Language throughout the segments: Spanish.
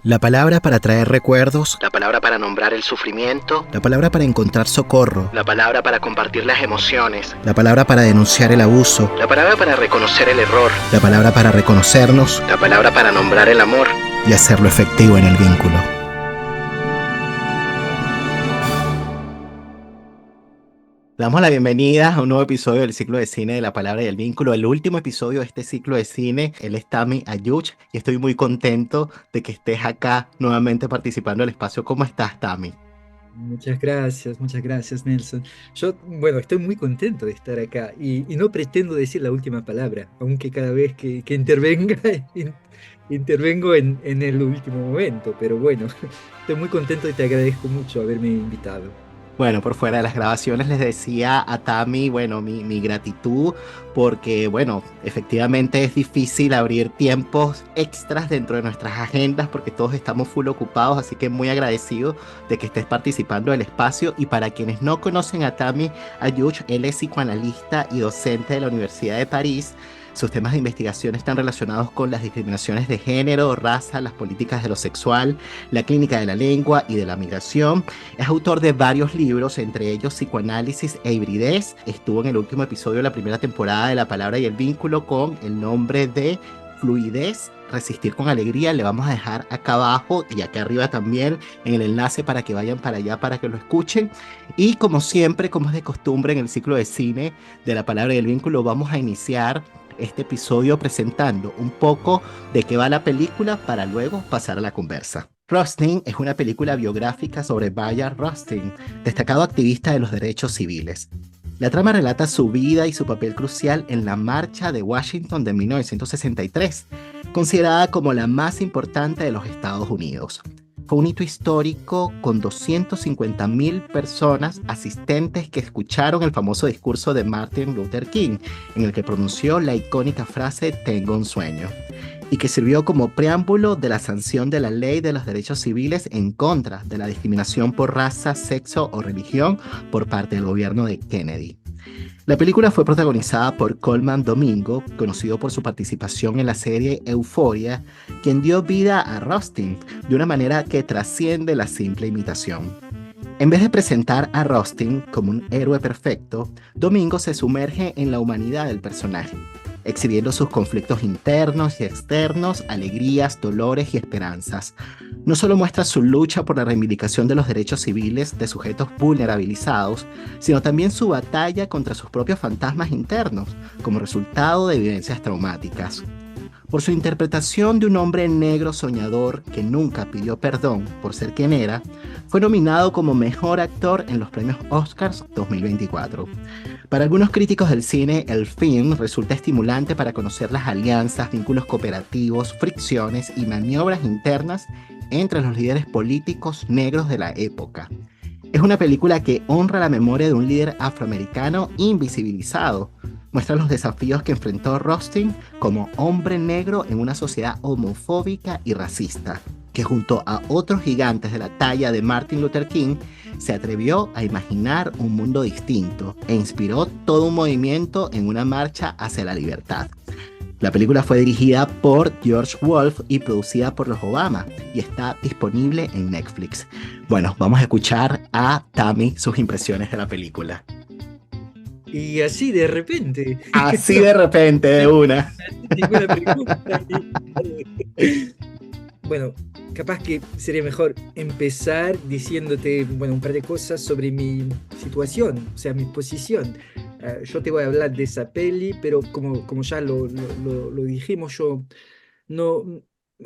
La palabra para traer recuerdos, La palabra para nombrar el sufrimiento. la palabra para encontrar socorro, La palabra para compartir las emociones. la palabra para denunciar el abuso, La palabra para reconocer el error. la palabra para reconocernos La palabra para nombrar el amor. y hacerlo efectivo en el vínculo. Damos la bienvenida a un nuevo episodio del ciclo de cine de la palabra y el vínculo, el último episodio de este ciclo de cine. Él es Tami Ayuch y estoy muy contento de que estés acá nuevamente participando del espacio. ¿Cómo estás, Tami? Muchas gracias, Nelson. Yo, bueno, estoy muy contento de estar acá y no pretendo decir la última palabra, aunque cada vez que intervenga, intervengo en el último momento, pero bueno, estoy muy contento y te agradezco mucho haberme invitado. Bueno, por fuera de las grabaciones les decía a Tami, bueno, mi gratitud porque, bueno, efectivamente es difícil abrir tiempos extras dentro de nuestras agendas porque todos estamos full ocupados, así que muy agradecido de que estés participando del espacio. Y para quienes no conocen a Tami Ayuch, él es psicoanalista y docente de la Universidad de París. Sus temas de investigación están relacionados con las discriminaciones de género, raza, las políticas de lo sexual, la clínica de la lengua y de la migración. Es autor de varios libros, entre ellos Psicoanálisis e Hibridez. Estuvo en el último episodio de la primera temporada de La Palabra y el Vínculo con el nombre de Fluidez, Resistir con Alegría. Le vamos a dejar acá abajo y acá arriba también en el enlace para que vayan para allá para que lo escuchen. Y como siempre, como es de costumbre en el ciclo de cine de La Palabra y el Vínculo, vamos a iniciar este episodio presentando un poco de qué va la película para luego pasar a la conversa. Rustin es una película biográfica sobre Bayard Rustin, destacado activista de los derechos civiles. La trama relata su vida y su papel crucial en la Marcha de Washington de 1963, considerada como la más importante de los Estados Unidos. Fue un hito histórico con 250.000 personas asistentes que escucharon el famoso discurso de Martin Luther King, en el que pronunció la icónica frase "Tengo un sueño", y que sirvió como preámbulo de la sanción de la Ley de los Derechos Civiles en contra de la discriminación por raza, sexo o religión por parte del gobierno de Kennedy. La película fue protagonizada por Colman Domingo, conocido por su participación en la serie Euphoria, quien dio vida a Rustin de una manera que trasciende la simple imitación. En vez de presentar a Rustin como un héroe perfecto, Domingo se sumerge en la humanidad del personaje, exhibiendo sus conflictos internos y externos, alegrías, dolores y esperanzas. No solo muestra su lucha por la reivindicación de los derechos civiles de sujetos vulnerabilizados, sino también su batalla contra sus propios fantasmas internos, como resultado de vivencias traumáticas. Por su interpretación de un hombre negro soñador que nunca pidió perdón por ser quien era, fue nominado como Mejor Actor en los premios Oscars 2024. Para algunos críticos del cine, el film resulta estimulante para conocer las alianzas, vínculos cooperativos, fricciones y maniobras internas entre los líderes políticos negros de la época. Es una película que honra la memoria de un líder afroamericano invisibilizado. Muestra los desafíos que enfrentó Rustin como hombre negro en una sociedad homofóbica y racista, que junto a otros gigantes de la talla de Martin Luther King, se atrevió a imaginar un mundo distinto e inspiró todo un movimiento en una marcha hacia la libertad. La película fue dirigida por George Wolf y producida por los Obama y está disponible en Netflix. Bueno, vamos a escuchar a Tami sus impresiones de la película. Y así de repente, Así de repente, de una. ninguna pregunta. Bueno, capaz que sería mejor empezar diciéndote, bueno, un par de cosas sobre mi situación, o sea, mi posición. Yo te voy a hablar de esa peli, pero como ya lo dijimos, yo no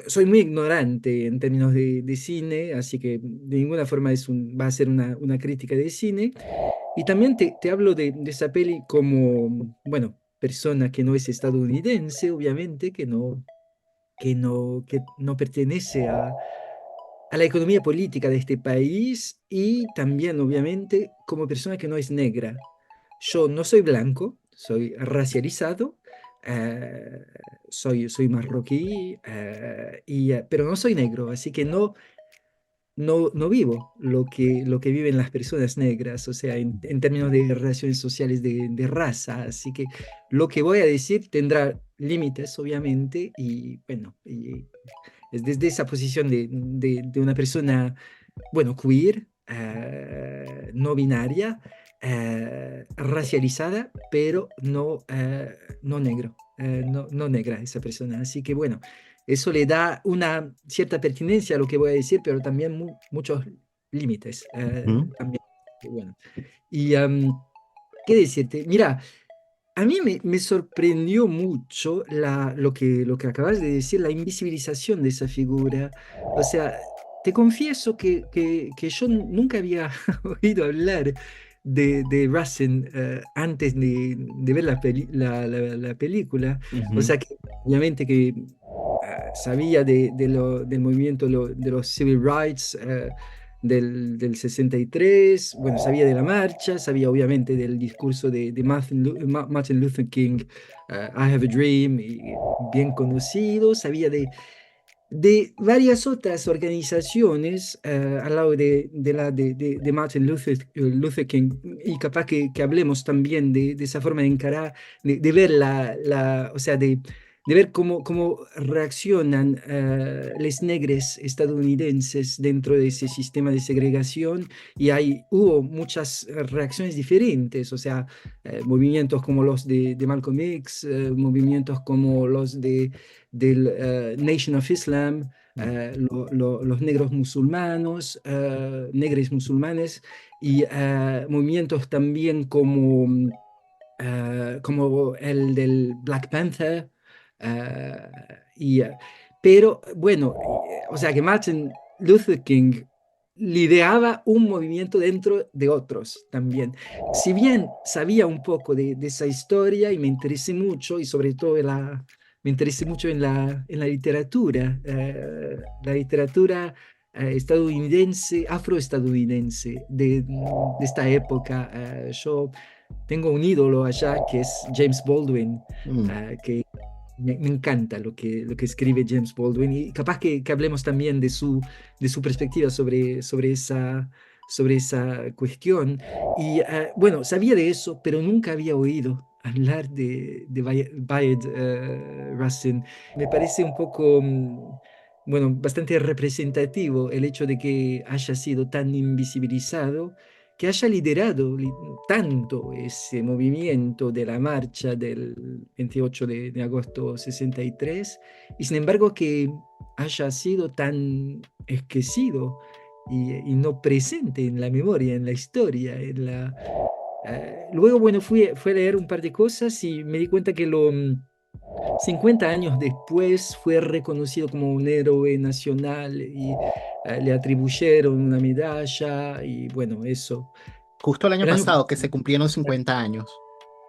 soy muy ignorante en términos de cine, así que de ninguna forma va a ser una crítica de cine. Y también te hablo de esa peli como, bueno, persona que no es estadounidense, obviamente, que no pertenece a la economía política de este país y también, obviamente, como persona que no es negra. Yo no soy blanco, soy racializado, eh, soy marroquí, pero no soy negro, así que no vivo lo que viven las personas negras, o sea, en términos de relaciones sociales de raza. Así que lo que voy a decir tendrá límites, obviamente, y bueno, Es desde esa posición de una persona, bueno, queer, no binaria, racializada, pero no negro, no negra esa persona. Así que bueno, eso le da una cierta pertinencia a lo que voy a decir, pero también muchos límites Ujú. también. Que bueno. Y qué decirte, mira, a mí me sorprendió mucho lo que acabas de decir, la invisibilización de esa figura. O sea, te confieso que yo nunca había oído hablar de Rasen antes de ver la película. O Ujú. sea, que obviamente que sabía del movimiento de los civil rights. Del 63, bueno, sabía de la marcha, sabía obviamente del discurso de Martin Luther King, I Have a Dream, y bien conocido, sabía de varias otras organizaciones al lado de Martin Luther King, y capaz que hablemos también de esa forma de encarar, de ver o sea, de ver cómo reaccionan les negres estadounidenses dentro de ese sistema de segregación, y hubo muchas reacciones diferentes, o sea, movimientos como los de Malcolm X, movimientos como los del Nation of Islam, los negros musulmanos, negres musulmanes, y movimientos también como el del Black Panther. eh, y, pero bueno, o sea que Martin Luther King lideraba un movimiento dentro de otros también. Si bien sabía un poco de esa historia y me interesé mucho, y sobre todo me interesé mucho en la literatura estadounidense, afroestadounidense de esta época. Yo tengo un ídolo allá que es James Baldwin, Mm. que me encanta lo que escribe James Baldwin, y capaz que hablemos también de su perspectiva sobre esa cuestión. Y bueno, sabía de eso, pero nunca había oído hablar de Bayard Rustin. Me parece un poco, bueno, bastante representativo el hecho de que haya sido tan invisibilizado, que haya liderado tanto ese movimiento de la marcha del 28 de agosto 63, y sin embargo que haya sido tan esquecido y no presente en la memoria, en la historia, luego, bueno, fui a leer un par de cosas y me di cuenta que 50 años después fue reconocido como un héroe nacional, y le atribuyeron una medalla y bueno, eso. Justo el año El año pasado que se pasado. cumplieron 50 años.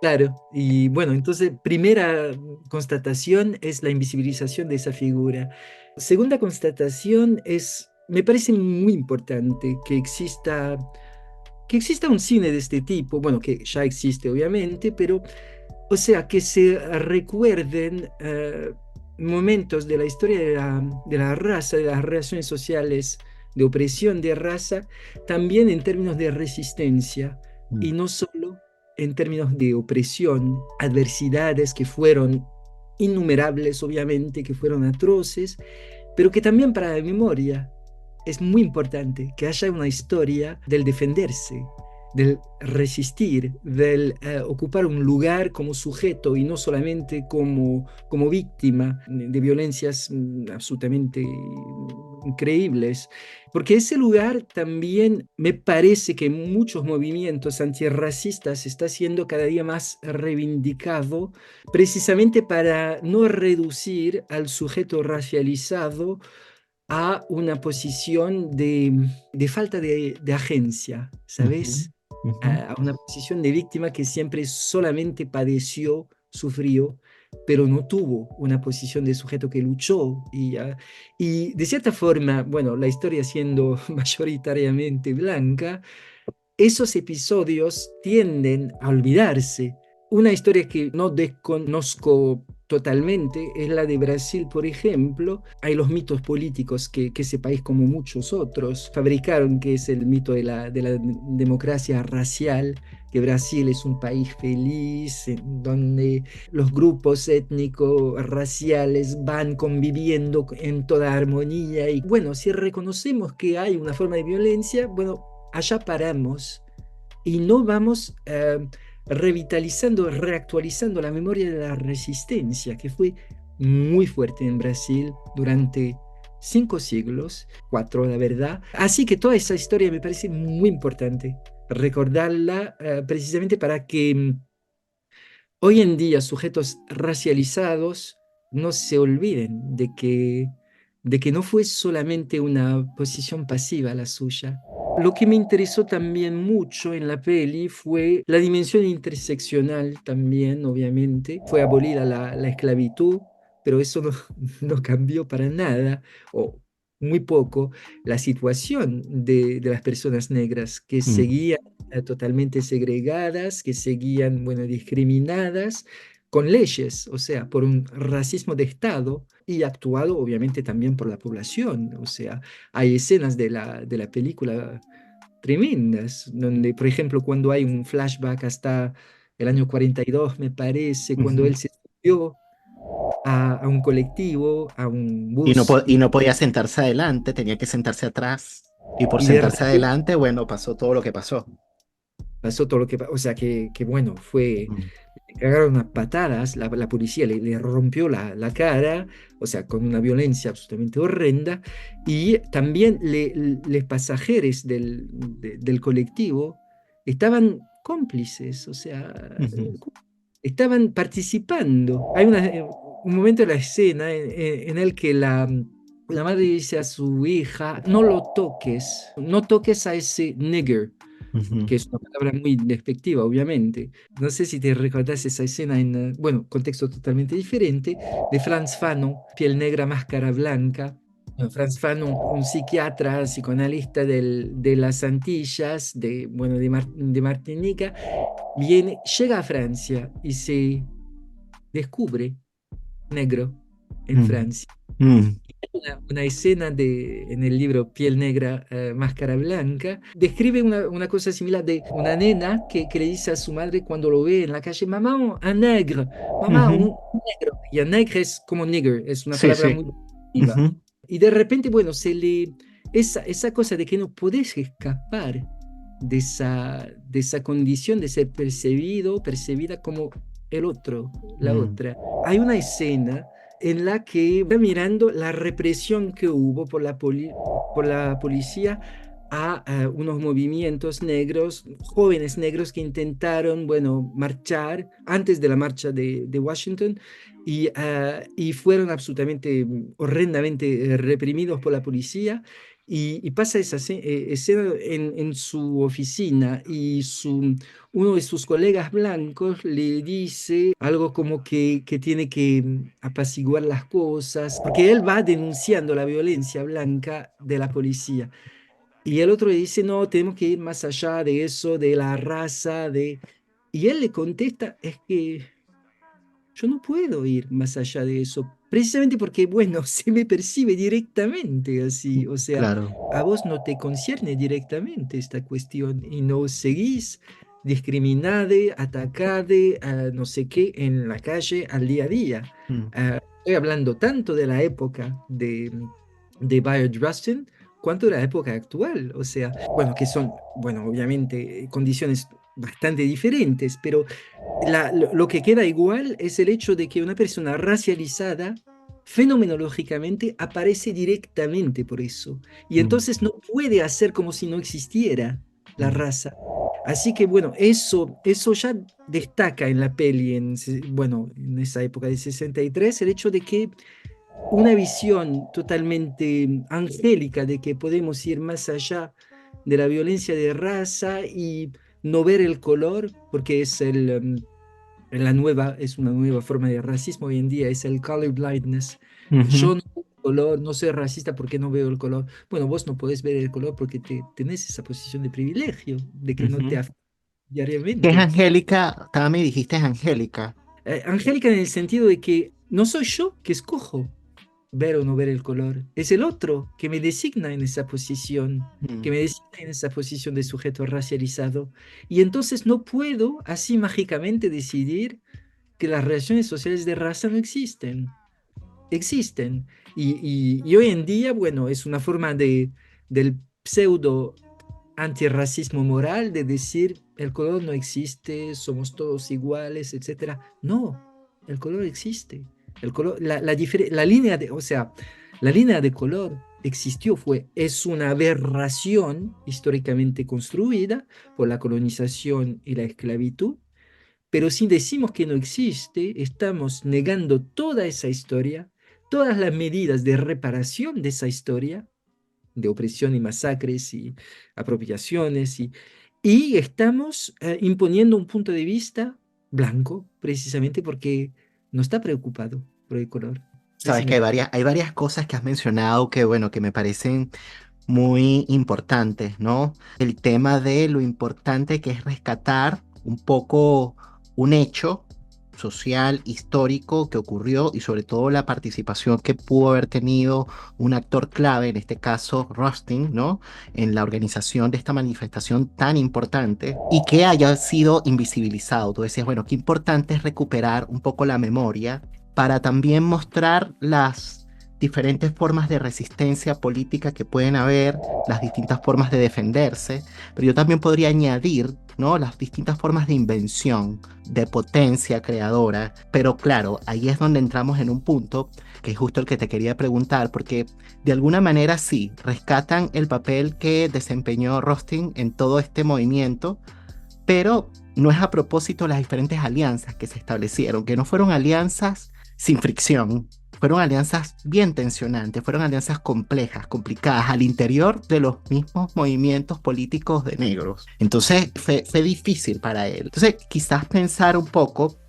Claro, y bueno, entonces, primera constatación es la invisibilización de esa figura. Segunda constatación me parece muy importante que exista un cine de este tipo, bueno, que ya existe obviamente, pero, o sea, que se recuerden momentos de la historia de la raza, de las relaciones sociales, de opresión de raza, también en términos de resistencia, Mm. y no solo en términos de opresión, adversidades que fueron innumerables, obviamente, que fueron atroces, pero que también para la memoria es muy importante que haya una historia del defenderse, del resistir, del ocupar un lugar como sujeto y no solamente como víctima de violencias absolutamente increíbles. Porque ese lugar también me parece que en muchos movimientos antirracistas está siendo cada día más reivindicado, precisamente para no reducir al sujeto racializado a una posición de falta de agencia, Ujú. ¿sabes? Ujú. A una posición de víctima que siempre solamente padeció, sufrió, pero no tuvo una posición de sujeto que luchó. Y de cierta forma, bueno, la historia siendo mayoritariamente blanca, esos episodios tienden a olvidarse. Una historia que no desconozco totalmente es la de Brasil, por ejemplo. Hay los mitos políticos que ese país, como muchos otros, fabricaron, que es el mito de la democracia racial, que Brasil es un país feliz, en donde los grupos étnicos, raciales van conviviendo en toda armonía. Y bueno, si reconocemos que hay una forma de violencia, bueno, allá paramos y no vamos revitalizando, reactualizando la memoria de la resistencia, que fue muy fuerte en Brasil durante 5 siglos, 4, la verdad. Así que toda esa historia me parece muy importante recordarla, precisamente para que hoy en día sujetos racializados no se olviden de que no fue solamente una posición pasiva la suya. Lo que me interesó también mucho en la peli fue la dimensión interseccional también, obviamente. Fue abolida la esclavitud, pero eso no, no cambió para nada, o muy poco, la situación de las personas negras que Mm, seguían totalmente segregadas, que seguían, bueno, discriminadas con leyes, o sea, por un racismo de Estado y actuado obviamente también por la población. O sea, hay escenas de la película tremendas, donde, por ejemplo, cuando hay un flashback hasta el año 42, me parece, cuando ujú. él se subió a un colectivo, a un Y no, bus, y no podía sentarse adelante, tenía que sentarse atrás. Y por y de sentarse repente adelante, bueno, pasó todo lo que pasó. pasó todo lo que pasó. O sea, que bueno, fue, Mm, le cagaron unas patadas, la policía le rompió la cara, o sea, con una violencia absolutamente horrenda, y también los pasajeros del colectivo estaban cómplices, o sea, ujú, estaban participando. Hay un momento de la escena en el que la madre dice a su hija, no lo toques, no toques a ese nigger, ujú, que es una palabra muy despectiva, obviamente. No sé si te recordás esa escena en, bueno, contexto totalmente diferente, de Franz Fanon, Piel Negra, Máscara Blanca. Bueno, Franz Fanon, un psiquiatra, psicoanalista de las Antillas, bueno, de Martinica, llega a Francia y se descubre negro en mm, Francia. mm, Una escena en el libro Piel Negra, Máscara Blanca, describe una cosa similar de una nena que le dice a su madre cuando lo ve en la calle, mamá, un negro, mamá, ujú. un negro. Y el negro es como nigger, es una Sí, palabra sí. muy positiva. Ujú, Y de repente, bueno, esa cosa de que no podés escapar de esa condición de ser percibido, percibida como el otro, la mm, otra. Hay una escena en la que va mirando la represión que hubo por la policía a unos movimientos negros, jóvenes negros que intentaron, bueno, marchar antes de la marcha de Washington y fueron absolutamente, horrendamente reprimidos por la policía. Y pasa esa escena en su oficina y uno de sus colegas blancos le dice algo como que tiene que apaciguar las cosas, porque él va denunciando la violencia blanca de la policía. Y el otro le dice, no, tenemos que ir más allá de eso, de la raza, de... Y él le contesta, es que yo no puedo ir más allá de eso, precisamente porque, bueno, se me percibe directamente así, o sea, claro. a vos no te concierne directamente esta cuestión y no seguís discriminade, atacade, no sé qué, en la calle al día a día. Mm, Estoy hablando tanto de la época de Bayard Rustin cuanto de la época actual, o sea, bueno, que son, bueno, obviamente condiciones bastante diferentes, pero lo que queda igual es el hecho de que una persona racializada fenomenológicamente aparece directamente por eso. Y mm, entonces no puede hacer como si no existiera la mm, raza. Así que bueno, eso ya destaca en la peli, bueno, en esa época de 63 el hecho de que una visión totalmente angélica de que podemos ir más allá de la violencia de raza y no ver el color, porque es una nueva forma de racismo hoy en día, es el color blindness. ujú. Yo no veo el color, no soy racista porque no veo el color. Bueno, vos no podés ver el color porque tenés esa posición de privilegio, de que no te Ujú. afecta ¿Qué es diariamente. Angélica? También me dijiste es Angélica. Angélica en el sentido de que no soy yo que escojo ver o no ver el color, es el otro que me designa en esa posición, que Mm. me designa en esa posición de sujeto racializado. Y entonces no puedo así mágicamente decidir que las relaciones sociales de raza no existen. Existen. Y hoy en día, bueno, es una forma del pseudo antirracismo moral de decir el color no existe, somos todos iguales, etcétera. No, el color existe. El color, la línea de, o sea, la línea de color existió, es una aberración históricamente construida por la colonización y la esclavitud, pero si decimos que no existe, estamos negando toda esa historia, todas las medidas de reparación de esa historia, de opresión y masacres y apropiaciones, y estamos imponiendo un punto de vista blanco, precisamente porque no está preocupado por el color. Sabes que Decime. hay varias cosas que has mencionado que, bueno, que me parecen muy importantes, ¿no? El tema de lo importante que es rescatar un poco un hecho social, histórico que ocurrió y sobre todo la participación que pudo haber tenido un actor clave, en este caso Rustin, ¿no? En la organización de esta manifestación tan importante y que haya sido invisibilizado. Tú decías, bueno, qué importante es recuperar un poco la memoria para también mostrar las diferentes formas de resistencia política que pueden haber, las distintas formas de defenderse, pero yo también podría añadir, ¿no? Las distintas formas de invención, de potencia creadora, pero claro, ahí es donde entramos en un punto que es justo el que te quería preguntar, porque de alguna manera sí, rescatan el papel que desempeñó Rustin en todo este movimiento, pero no es a propósito las diferentes alianzas que se establecieron, que no fueron alianzas sin fricción, fueron alianzas bien tensionantes, fueron alianzas complejas, complicadas, al interior de los mismos movimientos políticos de negros. Entonces fue difícil para él. Entonces quizás pensar un poco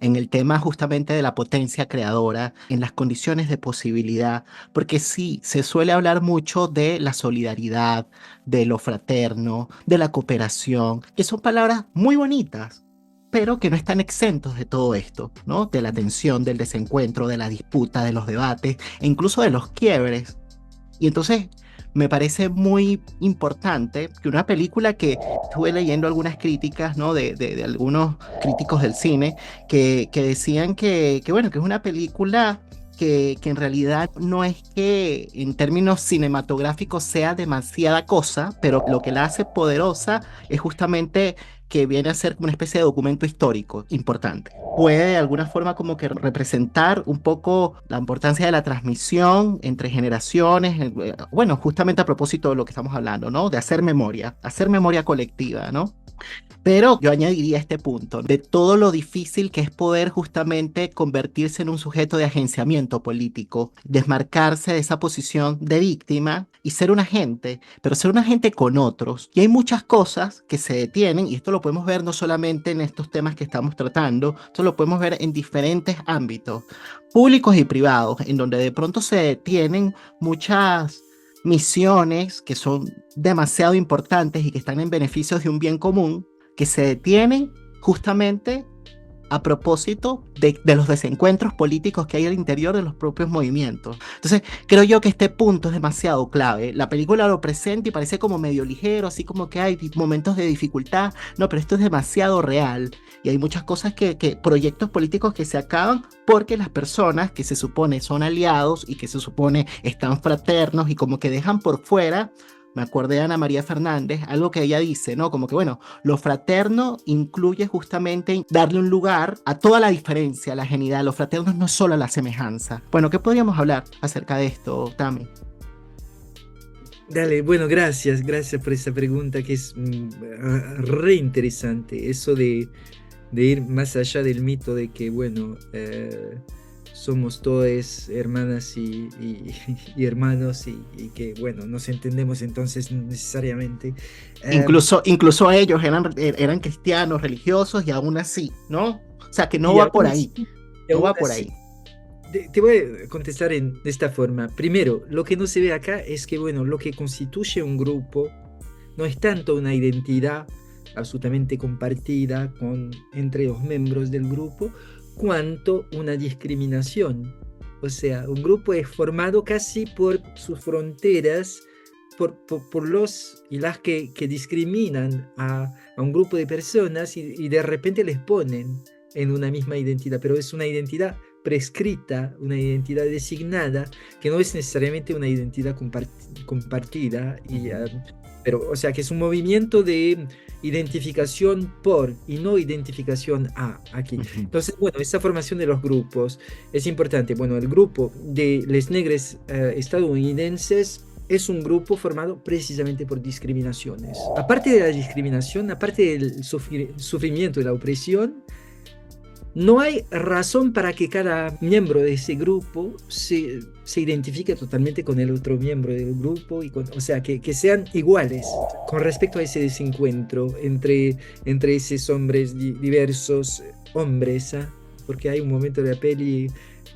en el tema justamente de la potencia creadora, en las condiciones de posibilidad, porque sí, se suele hablar mucho de la solidaridad, de lo fraterno, de la cooperación, que son palabras muy bonitas, pero que no están exentos de todo esto, ¿no? De la tensión, del desencuentro, de la disputa, de los debates e incluso de los quiebres. Y entonces me parece muy importante que una película que estuve leyendo algunas críticas, ¿no? De algunos críticos del cine que decían bueno, que es una película que en realidad no es que en términos cinematográficos sea demasiada cosa, pero lo que la hace poderosa es justamente que viene a ser como una especie de documento histórico importante. Puede de alguna forma como que representar un poco la importancia de la transmisión entre generaciones, bueno, justamente a propósito de lo que estamos hablando, ¿no? De hacer memoria colectiva, ¿no? Pero yo añadiría este punto de todo lo difícil que es poder justamente convertirse en un sujeto de agenciamiento político, desmarcarse de esa posición de víctima y ser un agente, pero ser un agente con otros. Y hay muchas cosas que se detienen, y esto lo podemos ver no solamente en estos temas que estamos tratando, esto lo podemos ver en diferentes ámbitos, públicos y privados, en donde de pronto se detienen muchas misiones que son demasiado importantes y que están en beneficios de un bien común, que se detienen justamente a propósito de los desencuentros políticos que hay al interior de los propios movimientos. Entonces, creo yo que este punto es demasiado clave. La película lo presenta y parece como medio ligero, así como que hay momentos de dificultad. No, pero esto es demasiado real. Y hay muchas cosas proyectos políticos que se acaban porque las personas que se supone son aliados y que se supone están fraternos y como que dejan por fuera. Me acordé de Ana María Fernández, algo que ella dice, ¿no? Como que, bueno, lo fraterno incluye justamente darle un lugar a toda la diferencia, a la genialidad. Lo fraterno no es solo la semejanza. Bueno, ¿qué podríamos hablar acerca de esto, Tami? Dale, bueno, gracias por esa pregunta que es re interesante. Eso de ir más allá del mito de que, bueno, somos todos hermanas y hermanos y que, bueno, nos entendemos entonces necesariamente. Em, Incluso ellos eran cristianos, religiosos y aún así, ¿no? O sea, que no y va por aún ahí, así, y no aún va por así, ahí. te voy a contestar de esta forma. Primero, lo que no se ve acá es que, bueno, lo que constituye un grupo no es tanto una identidad absolutamente compartida entre los miembros del grupo, cuanto una discriminación. O sea, un grupo es formado casi por sus fronteras, por los y las que discriminan a un grupo de personas y de repente les ponen en una misma identidad, pero es una identidad prescrita, una identidad designada, que no es necesariamente una identidad compartida, pero o sea que es un movimiento de identificación por y no identificación a aquí. Ujú. Entonces, bueno, esa formación de los grupos es importante. Bueno, el grupo de les negres estadounidenses es un grupo formado precisamente por discriminaciones. Aparte de la discriminación, aparte del sufrimiento y la opresión, no hay razón para que cada miembro de ese grupo se identifique totalmente con el otro miembro del grupo, o sea, que sean iguales con respecto a ese desencuentro entre esos hombres diversos, hombres, ¿ah? Porque hay un momento de la peli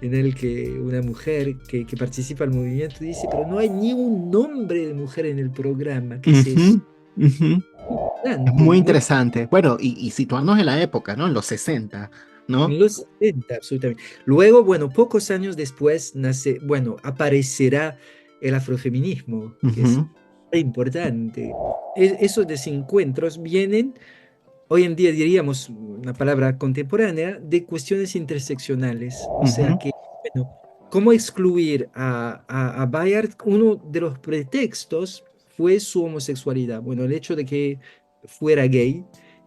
en el que una mujer que participa del movimiento dice, pero no hay ni un nombre de mujer en el programa, ¿qué es eso? Ujú, ujú. Es Importante, muy muy interesante. Bueno, y situarnos en la época, ¿no? En los 60, ¿no? en los 70, absolutamente. Luego, bueno, pocos años después aparecerá el afrofeminismo, que es Ujú, importante. Esos desencuentros vienen, hoy en día diríamos una palabra contemporánea, de cuestiones interseccionales. O sea ujú, que, bueno, ¿cómo excluir a Bayard? Uno de los pretextos fue su homosexualidad. Bueno, el hecho de que fuera gay.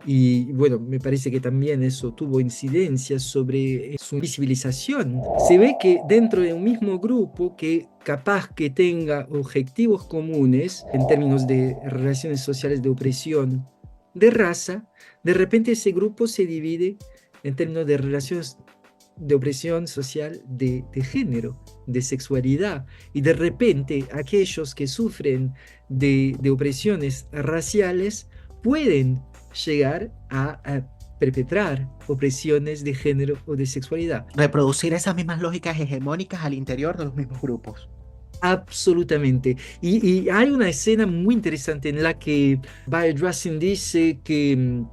Y bueno, me parece que también eso tuvo incidencia sobre su visibilización. Se ve que dentro de un mismo grupo que capaz que tenga objetivos comunes en términos de relaciones sociales de opresión de raza, de repente ese grupo se divide en términos de relaciones de opresión social de género, de sexualidad. Y de repente aquellos que sufren de opresiones raciales pueden llegar a perpetrar opresiones de género o de sexualidad. reproducir esas mismas lógicas hegemónicas al interior de los mismos grupos. Absolutamente. Y hay una escena muy interesante en la que Bayard Rustin dice que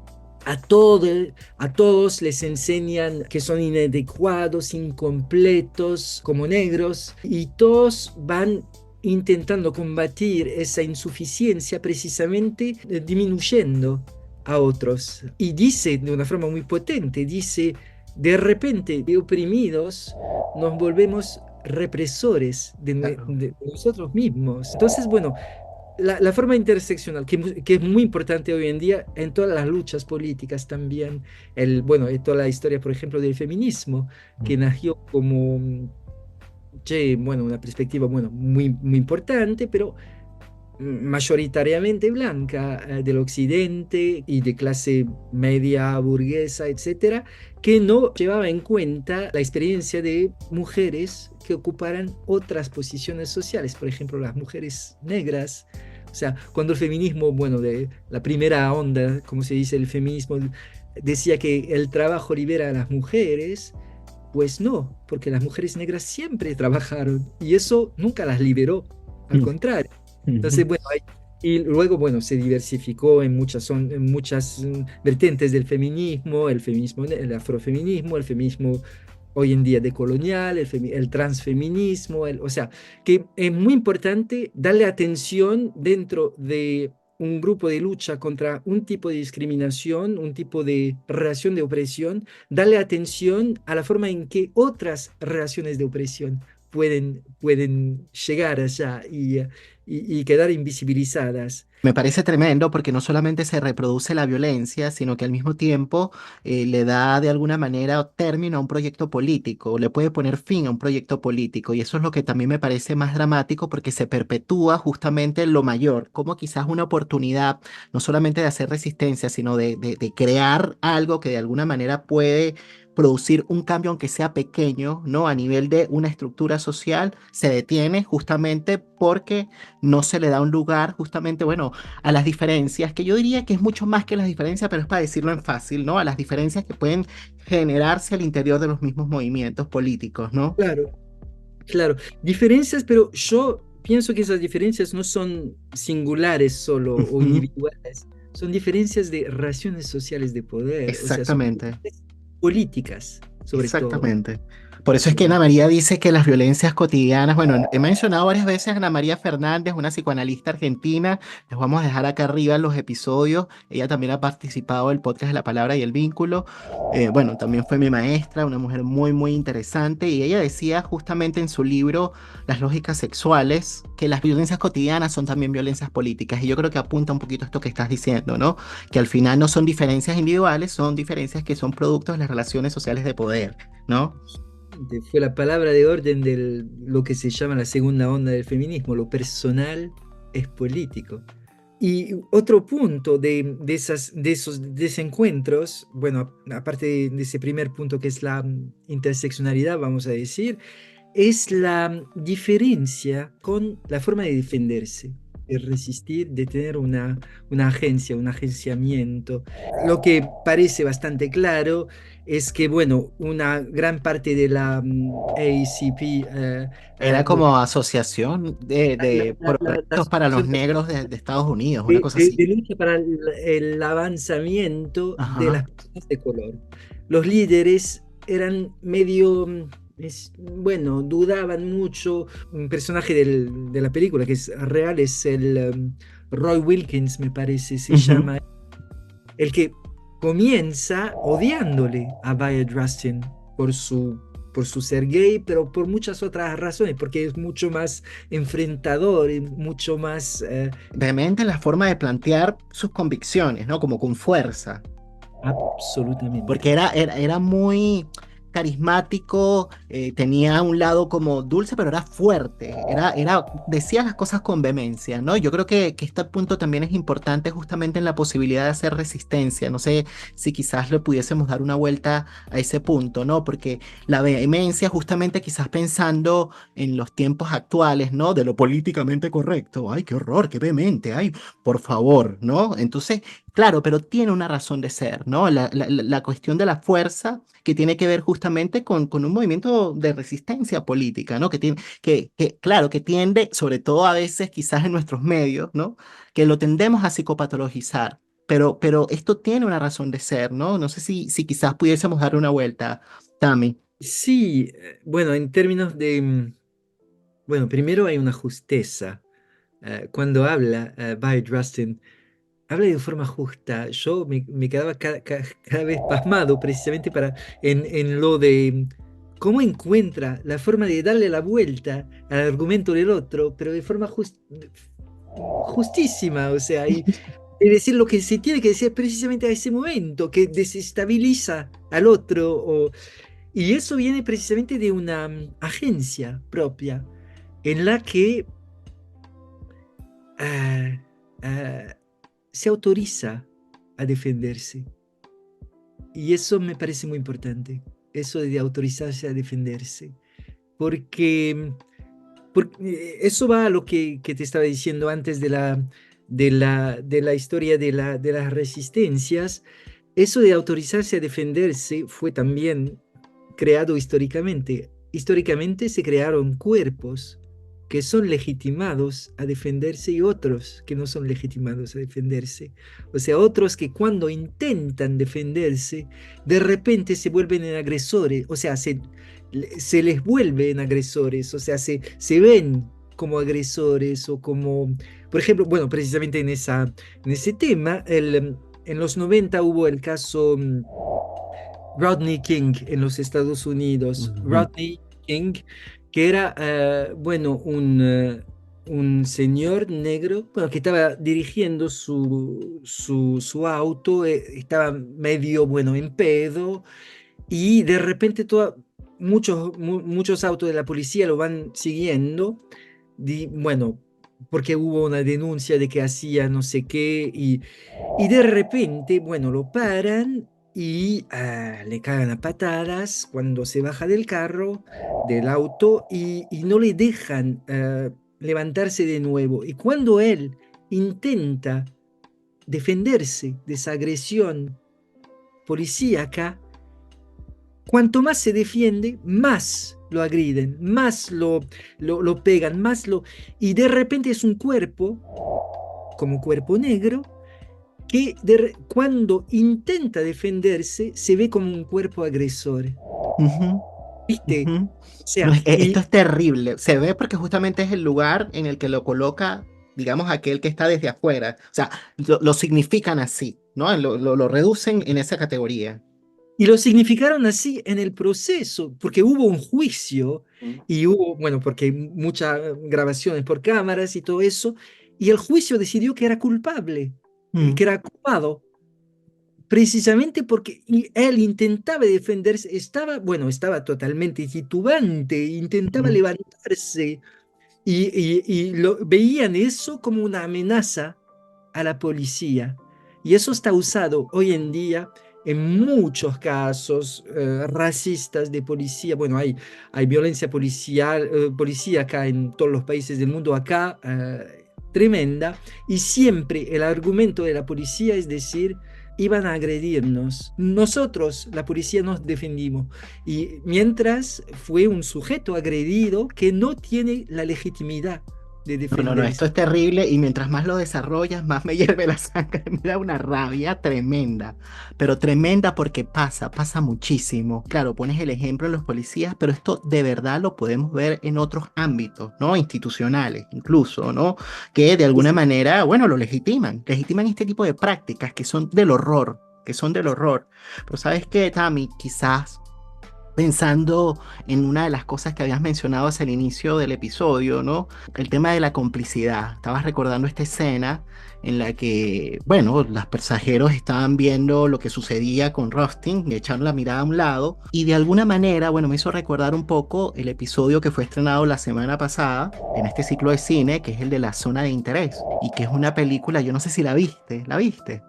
a todos les enseñan que son inadecuados, incompletos, como negros, y todos van intentando combatir esa insuficiencia precisamente disminuyendo a otros. Y dice de una forma muy potente, dice, de repente, de oprimidos, nos volvemos represores Claro. de nosotros mismos. Entonces, bueno, la forma interseccional, que es muy importante hoy en día en todas las luchas políticas también, bueno, en toda la historia, por ejemplo, del feminismo, que nació como, bueno, una perspectiva, bueno, muy importante, pero mayoritariamente blanca, del occidente y de clase media, burguesa, etcétera, que no llevaba en cuenta la experiencia de mujeres que ocuparan otras posiciones sociales, por ejemplo, las mujeres negras. O sea, cuando el feminismo, bueno, de la primera onda, como se dice, el feminismo decía que el trabajo libera a las mujeres, pues no, porque las mujeres negras siempre trabajaron y eso nunca las liberó, al Ujú, contrario. ujú. Entonces, bueno, y luego, bueno, se diversificó en muchas vertientes del feminismo, el afrofeminismo, el feminismo hoy en día decolonial, el transfeminismo, o sea, que es muy importante darle atención dentro de un grupo de lucha contra un tipo de discriminación, un tipo de relación de opresión, darle atención a la forma en que otras relaciones de opresión pueden llegar allá y quedar invisibilizadas. Me parece tremendo porque no solamente se reproduce la violencia, sino que al mismo tiempo le da de alguna manera término a un proyecto político, o le puede poner fin a un proyecto político. Y eso es lo que también me parece más dramático porque se perpetúa justamente lo mayor, como quizás una oportunidad no solamente de hacer resistencia, sino de crear algo que de alguna manera puede producir un cambio, aunque sea pequeño, ¿no? A nivel de una estructura social, se detiene justamente porque no se le da un lugar justamente, bueno, a las diferencias, que yo diría que es mucho más que las diferencias, pero es para decirlo en fácil, ¿no? A las diferencias que pueden generarse al interior de los mismos movimientos políticos, ¿no? Claro, claro. Diferencias, pero yo pienso que esas diferencias no son singulares solo o Ujú, individuales, son diferencias de relaciones sociales de poder, o sea, son exactamente. diferencias políticas. sobre todo. Exactamente. Por eso es que Eh, Ana María dice que las violencias cotidianas, bueno, he mencionado varias veces a Ana María Fernández, una psicoanalista argentina, les vamos a dejar acá arriba los episodios, ella también ha participado del podcast de La Palabra y el Vínculo. Bueno, también fue mi maestra, una mujer muy, muy interesante, y ella decía justamente en su libro Las lógicas sexuales que las violencias cotidianas son también violencias políticas, y yo creo que apunta un poquito a esto que estás diciendo, ¿no? Que al final no son diferencias individuales, son diferencias que son productos de las relaciones sociales de poder, ¿no? Fue la palabra de orden de lo que se llama la segunda onda del feminismo, lo personal es político. Y otro punto de esos desencuentros, bueno, aparte de ese primer punto que es la interseccionalidad, vamos a decir, es la diferencia con la forma de defenderse, de resistir, de tener una agencia, un agenciamiento. Lo que parece bastante claro es que, bueno, una gran parte de la ACP, Era como asociación de la proyectos para los Asociación negros de Estados Unidos, una cosa así. de lucha para el avanzamiento de Ajá. las personas de color. Los líderes eran medio, bueno, dudaban mucho. Un personaje de la película que es real es el Roy Wilkins, me parece, se Ujú. llama, el que comienza odiándole a Bayard Rustin por por su ser gay, pero por muchas otras razones, porque es mucho más enfrentador y mucho más Vehemente en la forma de plantear sus convicciones, ¿no? Como con fuerza. absolutamente. Porque era muy carismático, tenía un lado como dulce, pero era fuerte, decía las cosas con vehemencia, ¿no? Yo creo que este punto también es importante justamente en la posibilidad de hacer resistencia. No sé si quizás le pudiésemos dar una vuelta a ese punto, ¿no? Porque la vehemencia, justamente quizás pensando en los tiempos actuales, ¿no? De lo políticamente correcto, ay, qué horror, qué vehemente, ay, por favor, ¿no? Entonces, claro, pero tiene una razón de ser, ¿no? La cuestión de la fuerza que tiene que ver justamente con un movimiento de resistencia política, ¿no? Claro, que tiende, sobre todo a veces quizás en nuestros medios, ¿no? Que lo tendemos a psicopatologizar, pero esto tiene una razón de ser, ¿no? No sé si quizás pudiésemos dar una vuelta, Tami. Sí, bueno, en términos de, bueno, primero hay una justeza. Cuando habla Bayard Rustin, habla de forma justa. Yo me quedaba cada vez pasmado precisamente en lo de cómo encuentra la forma de darle la vuelta al argumento del otro, pero de forma justísima, o sea, y de decir lo que se tiene que decir precisamente a ese momento, que desestabiliza al otro, y eso viene precisamente de una agencia propia en la que ah, ah, se autoriza a defenderse. Y eso me parece muy importante, eso de autorizarse a defenderse, porque, porque eso va a lo que te estaba diciendo antes de la historia de las resistencias. Eso de autorizarse a defenderse fue también creado históricamente. Históricamente se crearon cuerpos que son legitimados a defenderse y otros que no son legitimados a defenderse. O sea, otros que cuando intentan defenderse, de repente se vuelven en agresores, o sea, se les vuelven agresores, o sea, se ven como agresores o como, por ejemplo, bueno, precisamente en ese tema, en los 90 hubo el caso Rodney King en los Estados Unidos. Ujú. Rodney King, que era, bueno, un señor negro, bueno, que estaba dirigiendo su auto, estaba medio, bueno, en pedo, y de repente muchos autos de la policía lo van siguiendo, bueno, porque hubo una denuncia de que hacía no sé qué, y de repente, bueno, lo paran y le cagan a patadas cuando se baja del carro, del auto, y no le dejan levantarse de nuevo. Y cuando él intenta defenderse de esa agresión policíaca, cuanto más se defiende, más lo agriden, más lo pegan, más lo... Y de repente es un cuerpo, como cuerpo negro, que cuando intenta defenderse se ve como un cuerpo agresor, Ujú, ¿viste? ujú. O No, sea, esto es terrible. Se ve porque justamente es el lugar en el que lo coloca, digamos, aquel que está desde afuera. O sea, lo significan así, ¿no? Lo reducen en esa categoría. y lo significaron así en el proceso, porque hubo un juicio Mm. y hubo, bueno, porque hay muchas grabaciones por cámaras y todo eso, y el juicio decidió que era culpable, que Mm, era culpado. Precisamente porque él intentaba defenderse, estaba, bueno, estaba totalmente titubante, intentaba mm. levantarse y veían eso como una amenaza a la policía. Y eso está usado hoy en día en muchos casos racistas de policía. Bueno, hay violencia policial, policíaca en todos los países del mundo acá, tremenda. Y siempre el argumento de la policía es decir, iban a agredirnos. Nosotros, la policía, nos defendimos. Y mientras fue un sujeto agredido que no tiene la legitimidad de No, no, no, defenderse. esto es terrible y mientras más lo desarrollas, más me hierve la sangre, me da una rabia tremenda, pero tremenda porque pasa muchísimo. Claro, pones el ejemplo en los policías, pero esto de verdad lo podemos ver en otros ámbitos, ¿no? Institucionales incluso, ¿no? Que de alguna manera, bueno, lo legitiman este tipo de prácticas que son del horror, que son del horror. Pero ¿sabes qué, Tami? Quizás pensando en una de las cosas que habías mencionado hacia el inicio del episodio, ¿no? El tema de la complicidad. Estabas recordando esta escena en la que, bueno, los pasajeros estaban viendo lo que sucedía con Rustin y echaron la mirada a un lado y de alguna manera, bueno, me hizo recordar un poco el episodio que fue estrenado la semana pasada en este ciclo de cine, que es el de La Zona de Interés y que es una película, yo no sé si la viste, ¿la viste?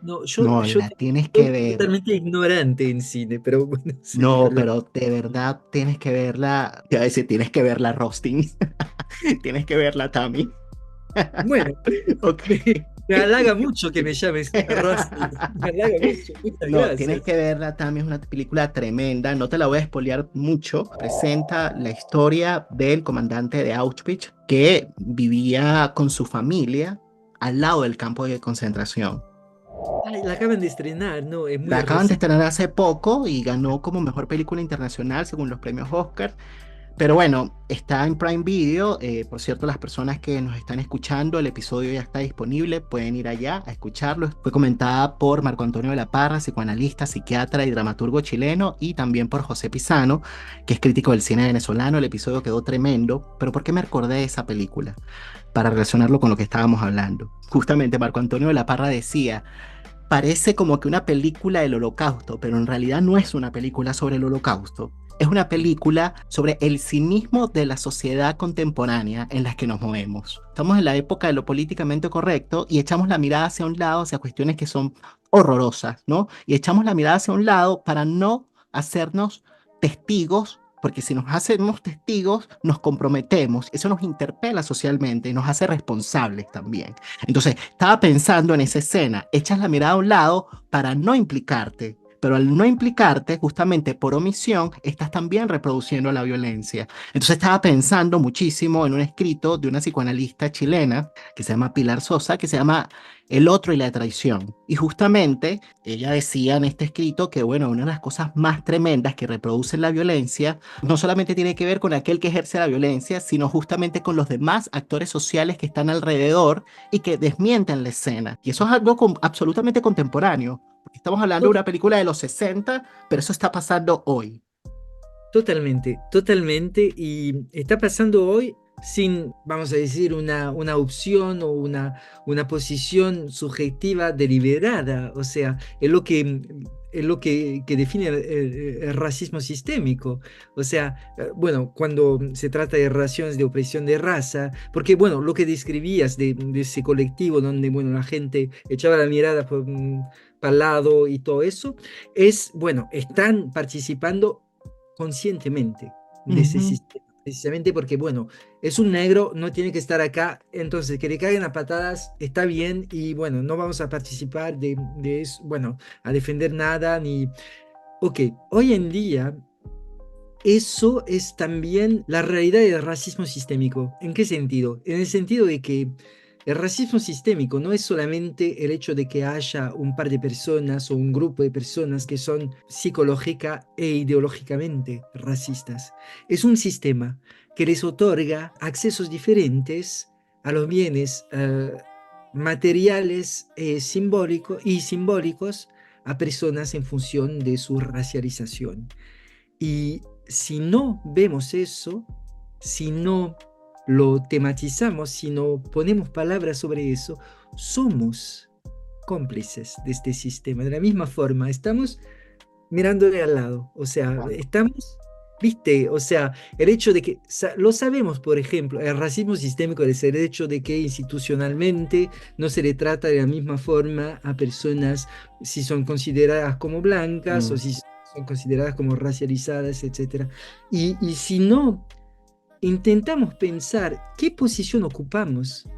No, No, la tienes que soy ver. totalmente ignorante en cine, pero bueno, sí, No, pero de verdad tienes que verla. Te voy a decir, tienes que verla, Rustin. Tienes que verla, Tami. bueno, Ok. me halaga mucho que me llames Rusty, me halaga mucho, muchas No, tienes gracias. que verla, Tami. Es una película tremenda. No te la voy a spoilear mucho. Presenta la historia del comandante de Auschwitz que vivía con su familia al lado del campo de concentración. Ay, la acaban de estrenar, no, es La muy acaban de reciente. estrenar hace poco y ganó como mejor película internacional según los premios Oscar. Pero bueno, está en Prime Video. Por cierto, las personas que nos están escuchando, el episodio ya está disponible. Pueden ir allá a escucharlo. Fue comentada por Marco Antonio de la Parra, psicoanalista, psiquiatra y dramaturgo chileno, y también por José Pisano, que es crítico del cine venezolano. El episodio quedó tremendo. Pero ¿por qué me acordé de esa película? Para relacionarlo con lo que estábamos hablando. Justamente Marco Antonio de la Parra decía, parece como que una película del Holocausto, pero en realidad no es una película sobre el Holocausto. Es una película sobre el cinismo de la sociedad contemporánea en la que nos movemos. Estamos en la época de lo políticamente correcto y echamos la mirada hacia un lado, hacia cuestiones que son horrorosas, ¿no? Y echamos la mirada hacia un lado para no hacernos testigos, porque si nos hacemos testigos, nos comprometemos. Eso nos interpela socialmente y nos hace responsables también. Entonces, estaba pensando en esa escena, echas la mirada a un lado para no implicarte, pero al no implicarte, justamente por omisión, estás también reproduciendo la violencia. Entonces estaba pensando muchísimo en un escrito de una psicoanalista chilena que se llama Pilar Sosa, que se llama El otro y la traición. Y justamente ella decía en este escrito que, bueno, una de las cosas más tremendas que reproducen la violencia no solamente tiene que ver con aquel que ejerce la violencia, sino justamente con los demás actores sociales que están alrededor y que desmienten la escena. Y eso es algo absolutamente contemporáneo. Porque estamos hablando de Tot- una película de los 60, pero eso está pasando hoy. Totalmente, totalmente, y está pasando hoy sin, vamos a decir, una opción o una posición subjetiva deliberada, o sea, es lo que define el racismo sistémico. O sea, bueno, cuando se trata de relaciones de opresión de raza, porque, bueno, lo que describías de ese colectivo donde, bueno, la gente echaba la mirada para el lado y todo eso, es, bueno, están participando conscientemente de ese Ujú. sistema, precisamente porque, bueno, es un negro, no tiene que estar acá, entonces que le caigan a patadas está bien y, bueno, no vamos a participar de eso, bueno, a defender nada, ni... Ok, hoy en día eso es también la realidad del racismo sistémico. ¿En qué sentido? En el sentido de que El racismo sistémico no es solamente el hecho de que haya un par de personas o un grupo de personas que son psicológica e ideológicamente racistas. Es un sistema que les otorga accesos diferentes a los bienes materiales y simbólicos a personas en función de su racialización. Y si no vemos eso, si no lo tematizamos, si no ponemos palabras sobre eso, somos cómplices de este sistema. De la misma forma, estamos mirándole al lado, o sea, estamos, viste, o sea, el hecho de que, lo sabemos, por ejemplo, el racismo sistémico es el hecho de que institucionalmente no se le trata de la misma forma a personas si son consideradas como blancas o si son consideradas como racializadas, etc. Y si no intentamos pensar qué posición ocupamos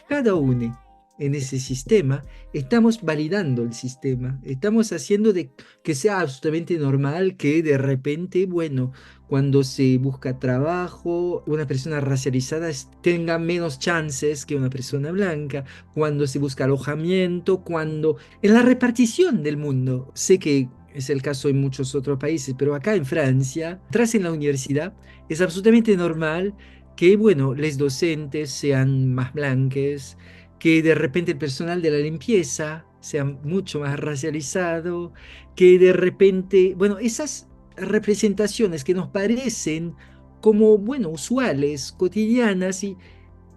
cada uno en ese sistema, estamos validando el sistema, estamos haciendo de que sea absolutamente normal que de repente, bueno, cuando se busca trabajo, una persona racializada tenga menos chances que una persona blanca, cuando se busca alojamiento, cuando en la repartición del mundo, sé que es el caso en muchos otros países, pero acá en Francia, tras en la universidad, es absolutamente normal que, bueno, los docentes sean más blancos, que de repente el personal de la limpieza sea mucho más racializado, que de repente, bueno, esas representaciones que nos parecen como, bueno, usuales, cotidianas,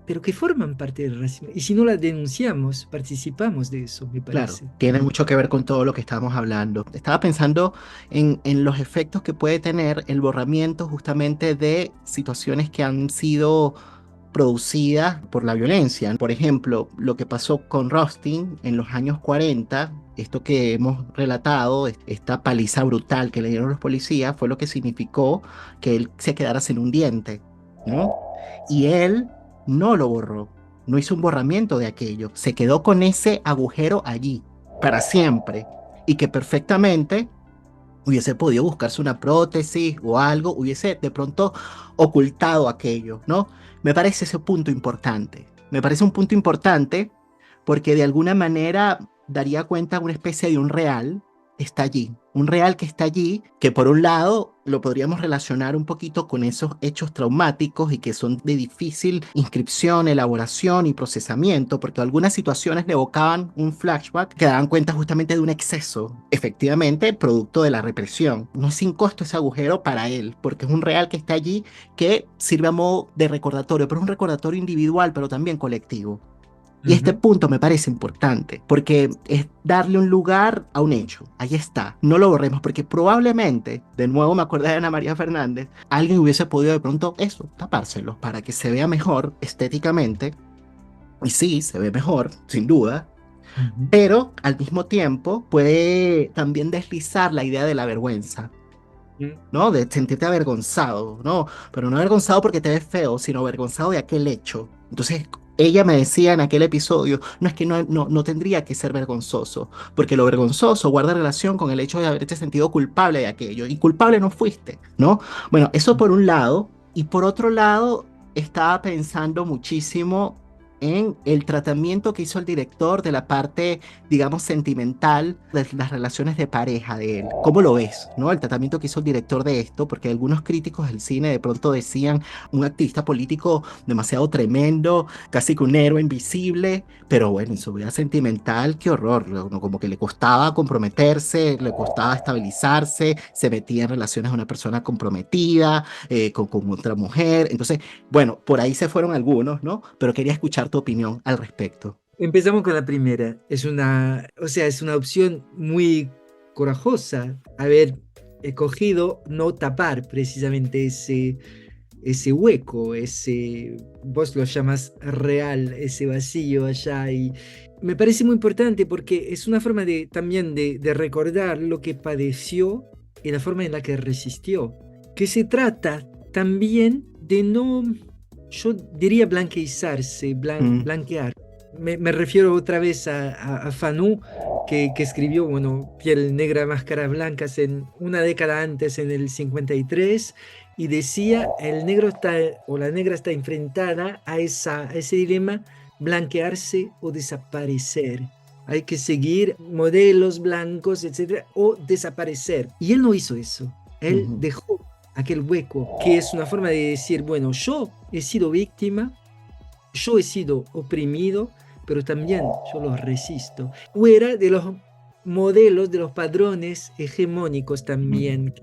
pero que forman parte del racismo. Y si no las denunciamos, participamos de eso, me Claro, parece. tiene mucho que ver con todo lo que estábamos hablando. Estaba pensando en los efectos que puede tener el borramiento justamente de situaciones que han sido producidas por la violencia. Por ejemplo, lo que pasó con Rustin en los años 40, esto que hemos relatado, esta paliza brutal que le dieron los policías, fue lo que significó que él se quedara sin un diente, ¿no? Y él no lo borró, no hizo un borramiento de aquello, se quedó con ese agujero allí para siempre y que perfectamente hubiese podido buscarse una prótesis o algo, hubiese de pronto ocultado aquello, ¿no? Me parece ese punto importante. Me parece un punto importante porque de alguna manera daría cuenta una especie de un real está allí. Un real que está allí, que por un lado lo podríamos relacionar un poquito con esos hechos traumáticos y que son de difícil inscripción, elaboración y procesamiento, porque algunas situaciones le evocaban un flashback que daban cuenta justamente de un exceso, efectivamente, producto de la represión. No es sin costo ese agujero para él, porque es un real que está allí que sirve a modo de recordatorio, pero es un recordatorio individual, pero también colectivo. Y este Ujú. punto me parece importante, porque es darle un lugar a un hecho. Ahí está, no lo borremos, porque probablemente, de nuevo me acordé de Ana María Fernández, alguien hubiese podido de pronto eso, tapárselos para que se vea mejor estéticamente. Y sí, se ve mejor, sin duda, Ujú. pero al mismo tiempo puede también deslizar la idea de la vergüenza. Mm. ¿No? De sentirte avergonzado, ¿no? Pero no avergonzado porque te ves feo, sino avergonzado de aquel hecho. Entonces, ella me decía en aquel episodio, no es que no tendría que ser vergonzoso, porque lo vergonzoso guarda relación con el hecho de haberte sentido culpable de aquello, y culpable no fuiste, ¿no? Bueno, eso por un lado, y por otro lado, estaba pensando muchísimo en el tratamiento que hizo el director de la parte, digamos, sentimental de las relaciones de pareja de él. ¿Cómo lo ves, no? El tratamiento que hizo el director de esto, porque algunos críticos del cine de pronto decían un activista político demasiado tremendo, casi que un héroe invisible, pero bueno, en su vida sentimental, qué horror, ¿no? Como que le costaba comprometerse, le costaba estabilizarse, se metía en relaciones de una persona comprometida, con otra mujer, entonces, bueno, por ahí se fueron algunos, ¿no? Pero quería escuchar tu opinión al respecto. Empezamos con la primera. Es una, o sea, es una opción muy corajosa haber escogido no tapar precisamente ese hueco, vos lo llamas real, ese vacío allá. Y me parece muy importante porque es una forma también de recordar lo que padeció y la forma en la que resistió. Que se trata también de no, yo diría blanqueizarse, Mm, blanquear. Me refiero otra vez a Fanou, que escribió, bueno, Piel Negra, Máscaras Blancas en una década antes, en el 53, y decía, el negro está, o la negra está enfrentada a ese dilema blanquearse o desaparecer. Hay que seguir modelos blancos, etcétera, o desaparecer. Y él no hizo eso. Él Ujú. dejó aquel hueco, que es una forma de decir, bueno, yo he sido víctima, yo he sido oprimido, pero también yo lo resisto. Fuera de los modelos, de los padrones hegemónicos también.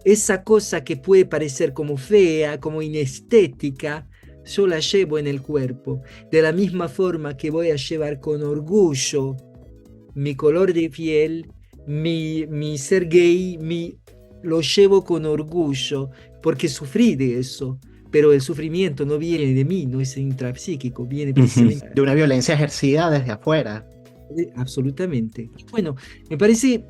Esa cosa que puede parecer como fea, como inestética, yo la llevo en el cuerpo. De la misma forma que voy a llevar con orgullo mi color de piel, mi ser gay, lo llevo con orgullo porque sufrí de eso. Pero el sufrimiento no viene de mí, no es intrapsíquico, viene Ujú. precisamente De una violencia ejercida desde afuera. absolutamente. Bueno, me parece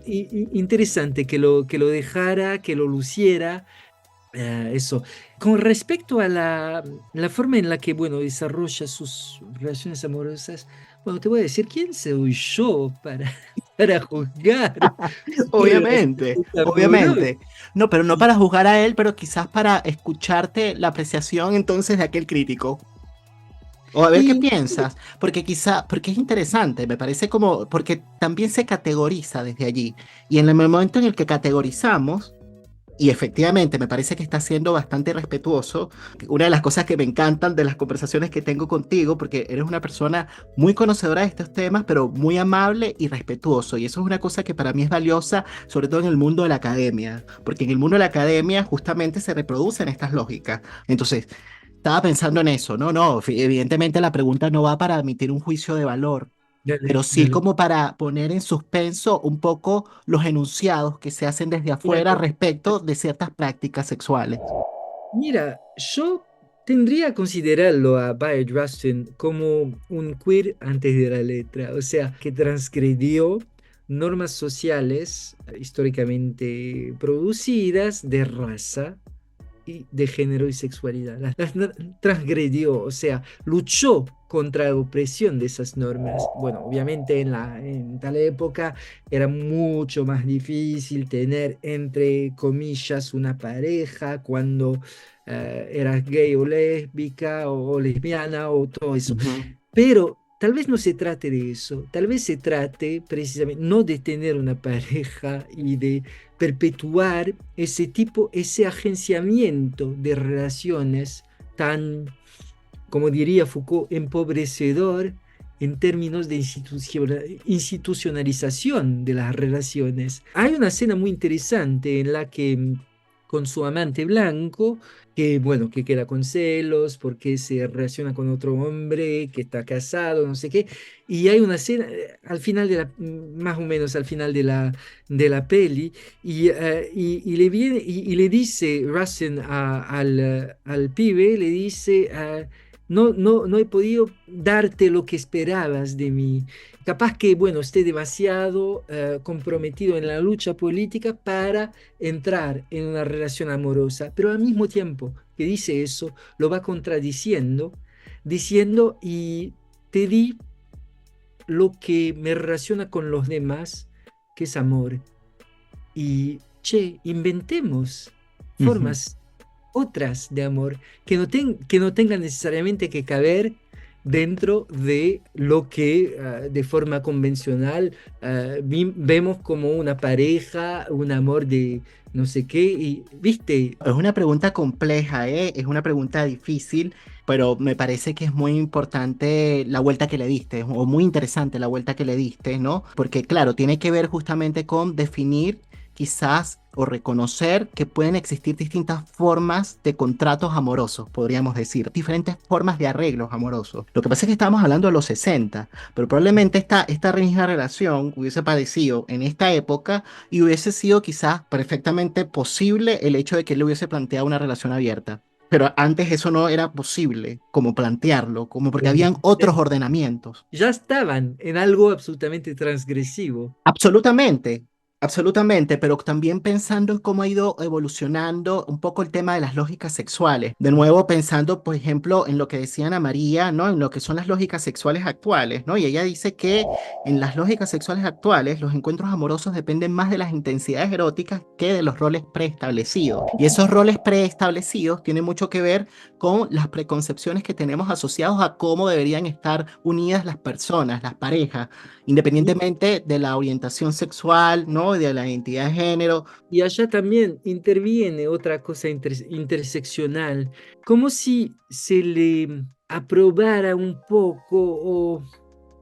interesante que lo dejara, que lo luciera. Eso. Con respecto a la forma en la que, bueno, desarrolla sus relaciones amorosas, bueno, te voy a decir, ¿quién soy yo para, para juzgar sus Obviamente, relaciones amorosas? obviamente. No, pero no para juzgar a él, pero quizás para escucharte la apreciación entonces de aquel crítico. O a ver qué Y piensas, porque quizá, porque es interesante, me parece como, porque también se categoriza desde allí. Y en el momento en el que categorizamos, y efectivamente me parece que está siendo bastante respetuoso, una de las cosas que me encantan de las conversaciones que tengo contigo, porque eres una persona muy conocedora de estos temas, pero muy amable y respetuoso. Y eso es una cosa que para mí es valiosa, sobre todo en el mundo de la academia, porque en el mundo de la academia justamente se reproducen estas lógicas. Entonces, estaba pensando en eso, no, no, evidentemente la pregunta no va para emitir un juicio de valor, dale, pero sí dale. como para poner en suspenso un poco los enunciados que se hacen desde afuera Claro. respecto de ciertas prácticas sexuales. Mira, yo tendría a considerarlo a Bayard Rustin como un queer antes de la letra, o sea, que transgredió normas sociales históricamente producidas de raza y de género y sexualidad. Transgredió, o sea, luchó contra la opresión de esas normas. Bueno, obviamente en tal época era mucho más difícil tener, entre comillas, una pareja cuando eras gay o lésbica o lesbiana o todo eso. Ujú, Pero tal vez no se trate de eso, tal vez se trate precisamente no de tener una pareja y de perpetuar ese tipo, ese agenciamiento de relaciones tan, como diría Foucault, empobrecedor en términos de institucionalización de las relaciones. Hay una escena muy interesante en la que con su amante blanco, que bueno, que queda con celos porque se relaciona con otro hombre que está casado, no sé qué, y hay una escena al final de más o menos al final de la peli, y le viene y le dice Russell al pibe, le dice, no he podido darte lo que esperabas de mí. Capaz que, bueno, esté demasiado comprometido en la lucha política para entrar en una relación amorosa, pero al mismo tiempo que dice eso, lo va contradiciendo, diciendo, y te di lo que me relaciona con los demás, que es amor. Y, che, inventemos ujú. formas otras de amor que no tengan necesariamente que caber dentro de lo que de forma convencional vemos como una pareja, un amor de no sé qué, y viste, Es una pregunta compleja, ¿eh? Es una pregunta difícil, pero me parece que es muy importante la vuelta que le diste, o muy interesante la vuelta que le diste, ¿no? Porque claro, tiene que ver justamente con definir quizás o reconocer que pueden existir distintas formas de contratos amorosos, podríamos decir, diferentes formas de arreglos amorosos. Lo que pasa es que estamos hablando de los 60, pero probablemente esta misma relación hubiese aparecido en esta época y hubiese sido quizás perfectamente posible el hecho de que él le hubiese planteado una relación abierta. Pero antes eso no era posible, como plantearlo, como porque habían otros ordenamientos. ya estaban en algo absolutamente transgresivo. Absolutamente, Absolutamente, pero también pensando en cómo ha ido evolucionando un poco el tema de las lógicas sexuales. De nuevo, pensando, por ejemplo, en lo que decía Ana María, ¿no? En lo que son las lógicas sexuales actuales, ¿no? Y ella dice que en las lógicas sexuales actuales, los encuentros amorosos dependen más de las intensidades eróticas que de los roles preestablecidos. Y esos roles preestablecidos tienen mucho que ver con las preconcepciones que tenemos asociados a cómo deberían estar unidas las personas, las parejas independientemente de la orientación sexual, ¿no? De la identidad de género. Y allá también interviene otra cosa interseccional, como si se le aprobara un poco o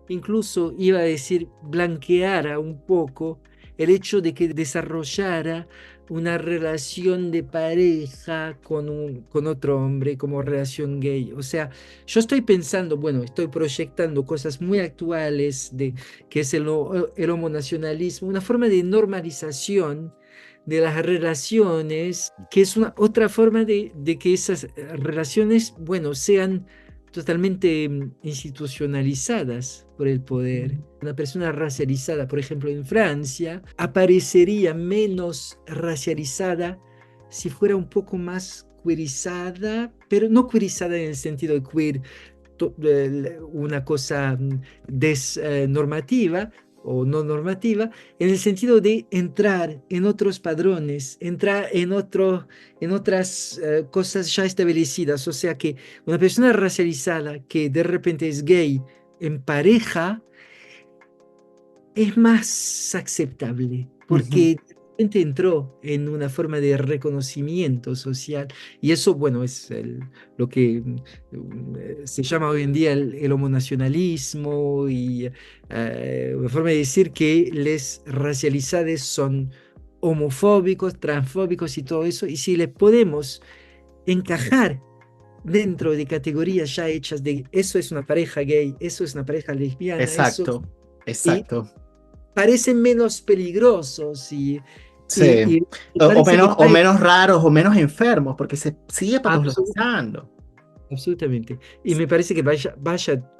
incluso iba a decir blanqueara un poco el hecho de que desarrollara una relación de pareja con otro hombre como relación gay. O sea, yo estoy pensando, bueno, estoy proyectando cosas muy actuales de que es el homonacionalismo, una forma de normalización de las relaciones, que es una otra forma de que esas relaciones, bueno, sean totalmente institucionalizadas por el poder. Una persona racializada, por ejemplo, en Francia, aparecería menos racializada si fuera un poco más queerizada, pero no queerizada en el sentido de queer, una cosa desnormativa o no normativa, en el sentido de entrar en otros padrones, entrar en otras cosas ya establecidas. O sea que una persona racializada que de repente es gay en pareja es más aceptable Ujú. porque de repente entró en una forma de reconocimiento social y eso, bueno, es lo que se llama hoy en día el homonacionalismo y una forma de decir que les racializados son homofóbicos, transfóbicos y todo eso, y si les podemos encajar dentro de categorías ya hechas de eso es una pareja gay, eso es una pareja lesbiana, eso, Exacto, y exacto. parecen menos peligrosos Sí. y parece que O trae menos raros o menos enfermos, porque se sigue absol- patologizando. absolutamente. Y me parece que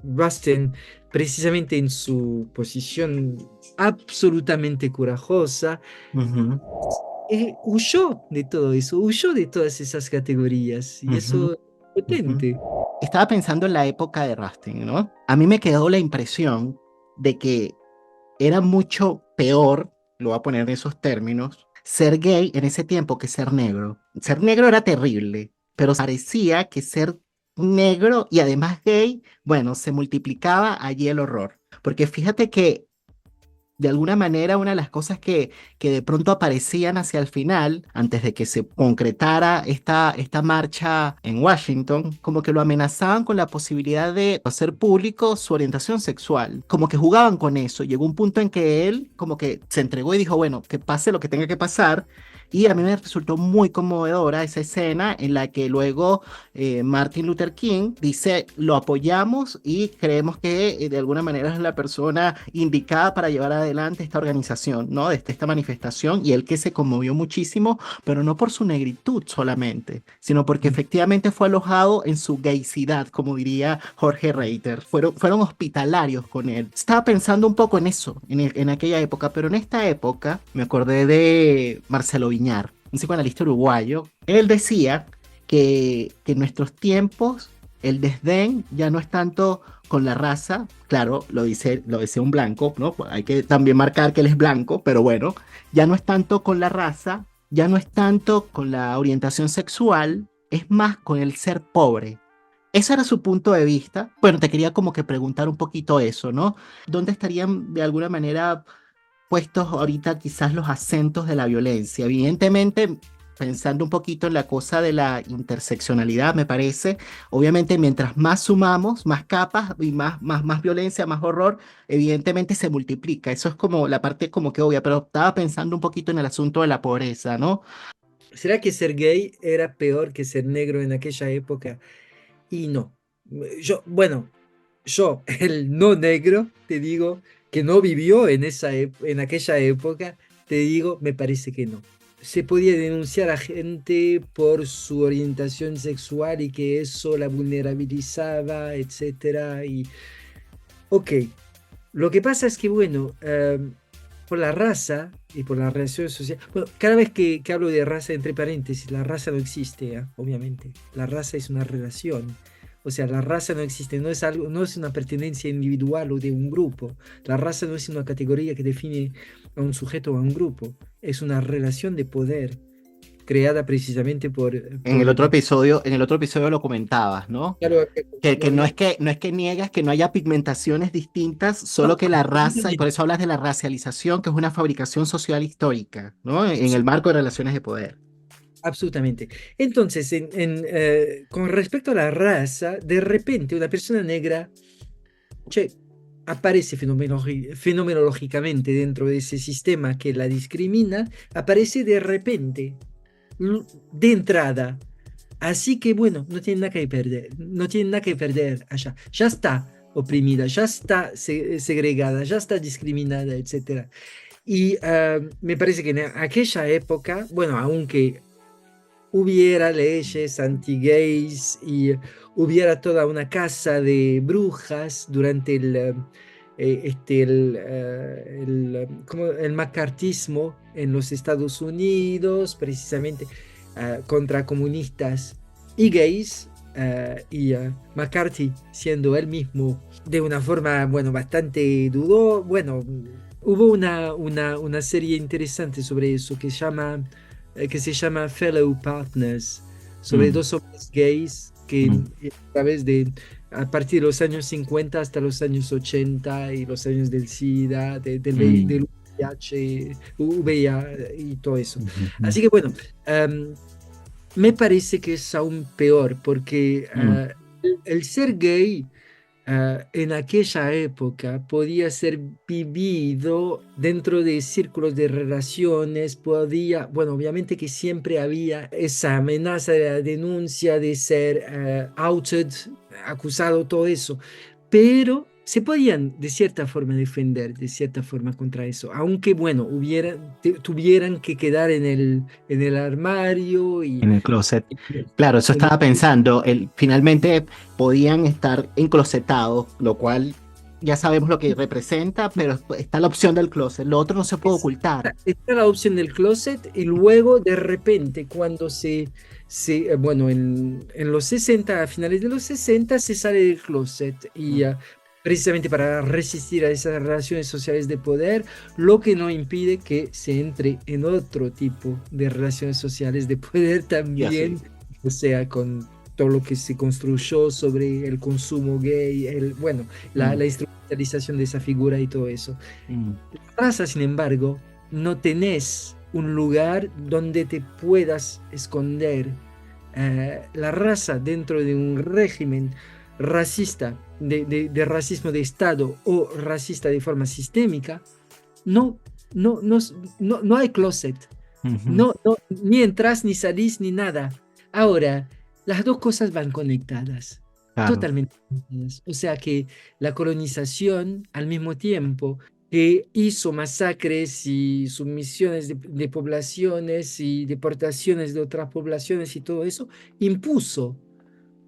Basten, precisamente en su posición absolutamente corajosa, Ujú, huyó de todo eso, huyó de todas esas categorías. Y ujú, eso es ujú. potente. Estaba pensando en la época de Rustin, ¿no? A mí me quedó la impresión de que era mucho peor, lo voy a poner en esos términos, ser gay en ese tiempo que ser negro. Ser negro era terrible, pero parecía que ser negro y además gay, bueno, se multiplicaba allí el horror. Porque fíjate que de alguna manera una de las cosas que de pronto aparecían hacia el final, antes de que se concretara esta marcha en Washington, como que lo amenazaban con la posibilidad de hacer público su orientación sexual, como que jugaban con eso. Llegó un punto en que él como que se entregó y dijo, bueno, que pase lo que tenga que pasar. Y a mí me resultó muy conmovedora esa escena en la que luego Martin Luther King dice, lo apoyamos y creemos que de alguna manera es la persona indicada para llevar adelante esta organización, ¿no? Esta manifestación y él que se conmovió muchísimo, pero no por su negritud solamente, sino porque efectivamente fue alojado en su gaycidad, como diría Jorge Reiter. Fueron hospitalarios con él. Estaba pensando un poco en eso, en aquella época, pero en esta época me acordé de Marcelo Viñar, un psicoanalista uruguayo. Él decía que en nuestros tiempos el desdén ya no es tanto con la raza, claro, lo dice un blanco, ¿no? Hay que también marcar que él es blanco, pero bueno, ya no es tanto con la raza, ya no es tanto con la orientación sexual, es más con el ser pobre. Ese era su punto de vista. Bueno, te quería como que preguntar un poquito eso, ¿no? ¿Dónde estarían de alguna manera puestos ahorita quizás los acentos de la violencia? Evidentemente, pensando un poquito en la cosa de la interseccionalidad, me parece, obviamente mientras más sumamos, más capas y más violencia, más horror, evidentemente se multiplica. Eso es como la parte como que obvia, pero estaba pensando un poquito en el asunto de la pobreza, ¿no? ¿Será que ser gay era peor que ser negro en aquella época? Y no. Bueno, yo, el no negro, te digo, que no vivió en aquella época, te digo, me parece que no. Se podía denunciar a gente por su orientación sexual y que eso la vulnerabilizaba, etcétera. Y, ok, lo que pasa es que, bueno, por la raza y por la relación social. Bueno, cada vez que hablo de raza, entre paréntesis, la raza no existe, obviamente. La raza es una relación. O sea, la raza no existe, no es algo, no es una pertenencia individual o de un grupo. La raza no es una categoría que define a un sujeto o a un grupo. Es una relación de poder creada precisamente En el otro episodio lo comentabas, ¿no? claro, Que no es que niegas que no haya pigmentaciones distintas, no, solo que la raza, y por eso hablas de la racialización, que es una fabricación social histórica, ¿no? En el marco de relaciones de poder. absolutamente. Entonces, con respecto a la raza, de repente una persona negra, che, aparece fenomenológicamente dentro de ese sistema que la discrimina, aparece de repente, de entrada. Así que bueno, no tiene nada que perder, no tiene nada que perder allá. Ya está oprimida, ya está segregada, ya está discriminada, etcétera. Y me parece que en aquella época, bueno, aunque hubiera leyes anti-gays y hubiera toda una casa de brujas durante como el macartismo en los Estados Unidos, precisamente contra comunistas y gays, McCarthy siendo él mismo de una forma, bueno, bastante dudó, bueno, hubo una serie interesante sobre eso que se llama Fellow Partners, sobre Mm, dos hombres gays que mm, a partir de los años 50 hasta los años 80 y los años del SIDA, del mm, VIH, VIH y todo eso. ujú, ujú, Así que bueno, um, me parece que es aún peor porque mm. el ser gay en aquella época podía ser vivido dentro de círculos de relaciones, podía, bueno, obviamente que siempre había esa amenaza de la denuncia, de ser outed, acusado, todo eso, pero se podían de cierta forma defender, de cierta forma contra eso, aunque bueno, tuvieran que quedar en el armario y... En el closet. Claro, eso estaba pensando. Finalmente podían estar enclosetados, lo cual ya sabemos lo que representa, pero está la opción del closet. Lo otro no se puede ocultar. Está la opción del closet y luego de repente cuando bueno, en los 60, a finales de los 60 se sale del closet y precisamente para resistir a esas relaciones sociales de poder, lo que no impide que se entre en otro tipo de relaciones sociales de poder Y así. también, o sea, con todo lo que se construyó sobre el consumo gay, bueno, Mm, la instrumentalización de esa figura y todo eso. mm, Raza, sin embargo, no tenés un lugar donde te puedas esconder. La raza dentro de un régimen racista, de racismo de Estado o racista de forma sistémica, no, no, no, no hay closet. ujú. No, no, ni entras, ni salís, ni nada. Ahora, las dos cosas van conectadas, Claro. totalmente conectadas. O sea que la colonización, al mismo tiempo que hizo masacres y sumisiones de poblaciones y deportaciones de otras poblaciones y todo eso, impuso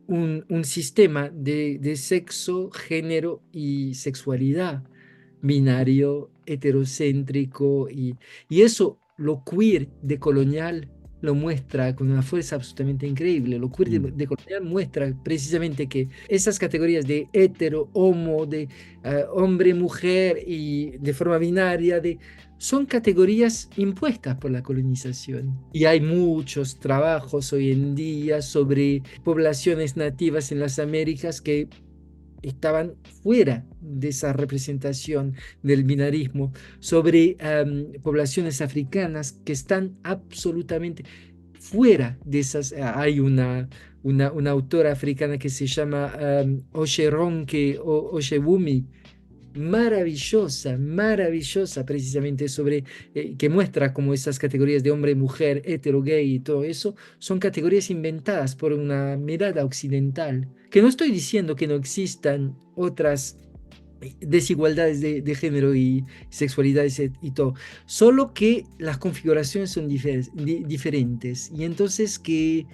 un sistema de sexo, género y sexualidad binario, heterocéntrico, y eso lo queer de colonial lo muestra con una fuerza absolutamente increíble. Lo queer Mm, de colonial muestra precisamente que esas categorías de hetero, homo, de hombre, mujer y de forma binaria, son categorías impuestas por la colonización. Y hay muchos trabajos hoy en día sobre poblaciones nativas en las Américas que estaban fuera de esa representación del binarismo, sobre poblaciones africanas que están absolutamente fuera de esas. Hay una autora africana que se llama Osheronke o Oshewumi, maravillosa, maravillosa precisamente sobre, que muestra cómo esas categorías de hombre, mujer, hetero, gay y todo eso son categorías inventadas por una mirada occidental. Que no estoy diciendo que no existan otras desigualdades de género y sexualidades y todo, solo que las configuraciones son diferentes y entonces que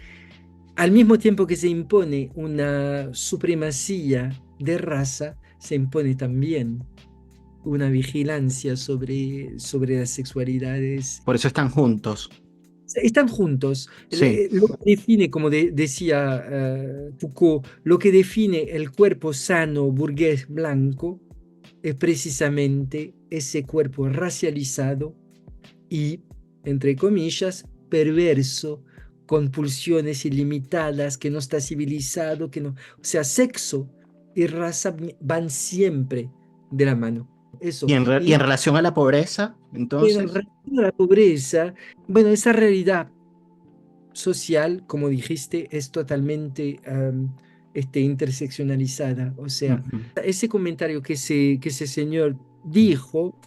al mismo tiempo que se impone una supremacía de raza, se impone también una vigilancia sobre las sexualidades. Por eso están juntos. Están juntos. Sí. Lo que define, como decía Foucault, lo que define el cuerpo sano burgués blanco es precisamente ese cuerpo racializado y, entre comillas, perverso, con pulsiones ilimitadas, que no está civilizado, que no, o sea, sexo y raza van siempre de la mano. Eso. Y en relación a la pobreza, En entonces. relación a la pobreza, bueno, esa realidad social, como dijiste, es totalmente interseccionalizada. O sea, Ujú. ese comentario que ese señor dijo,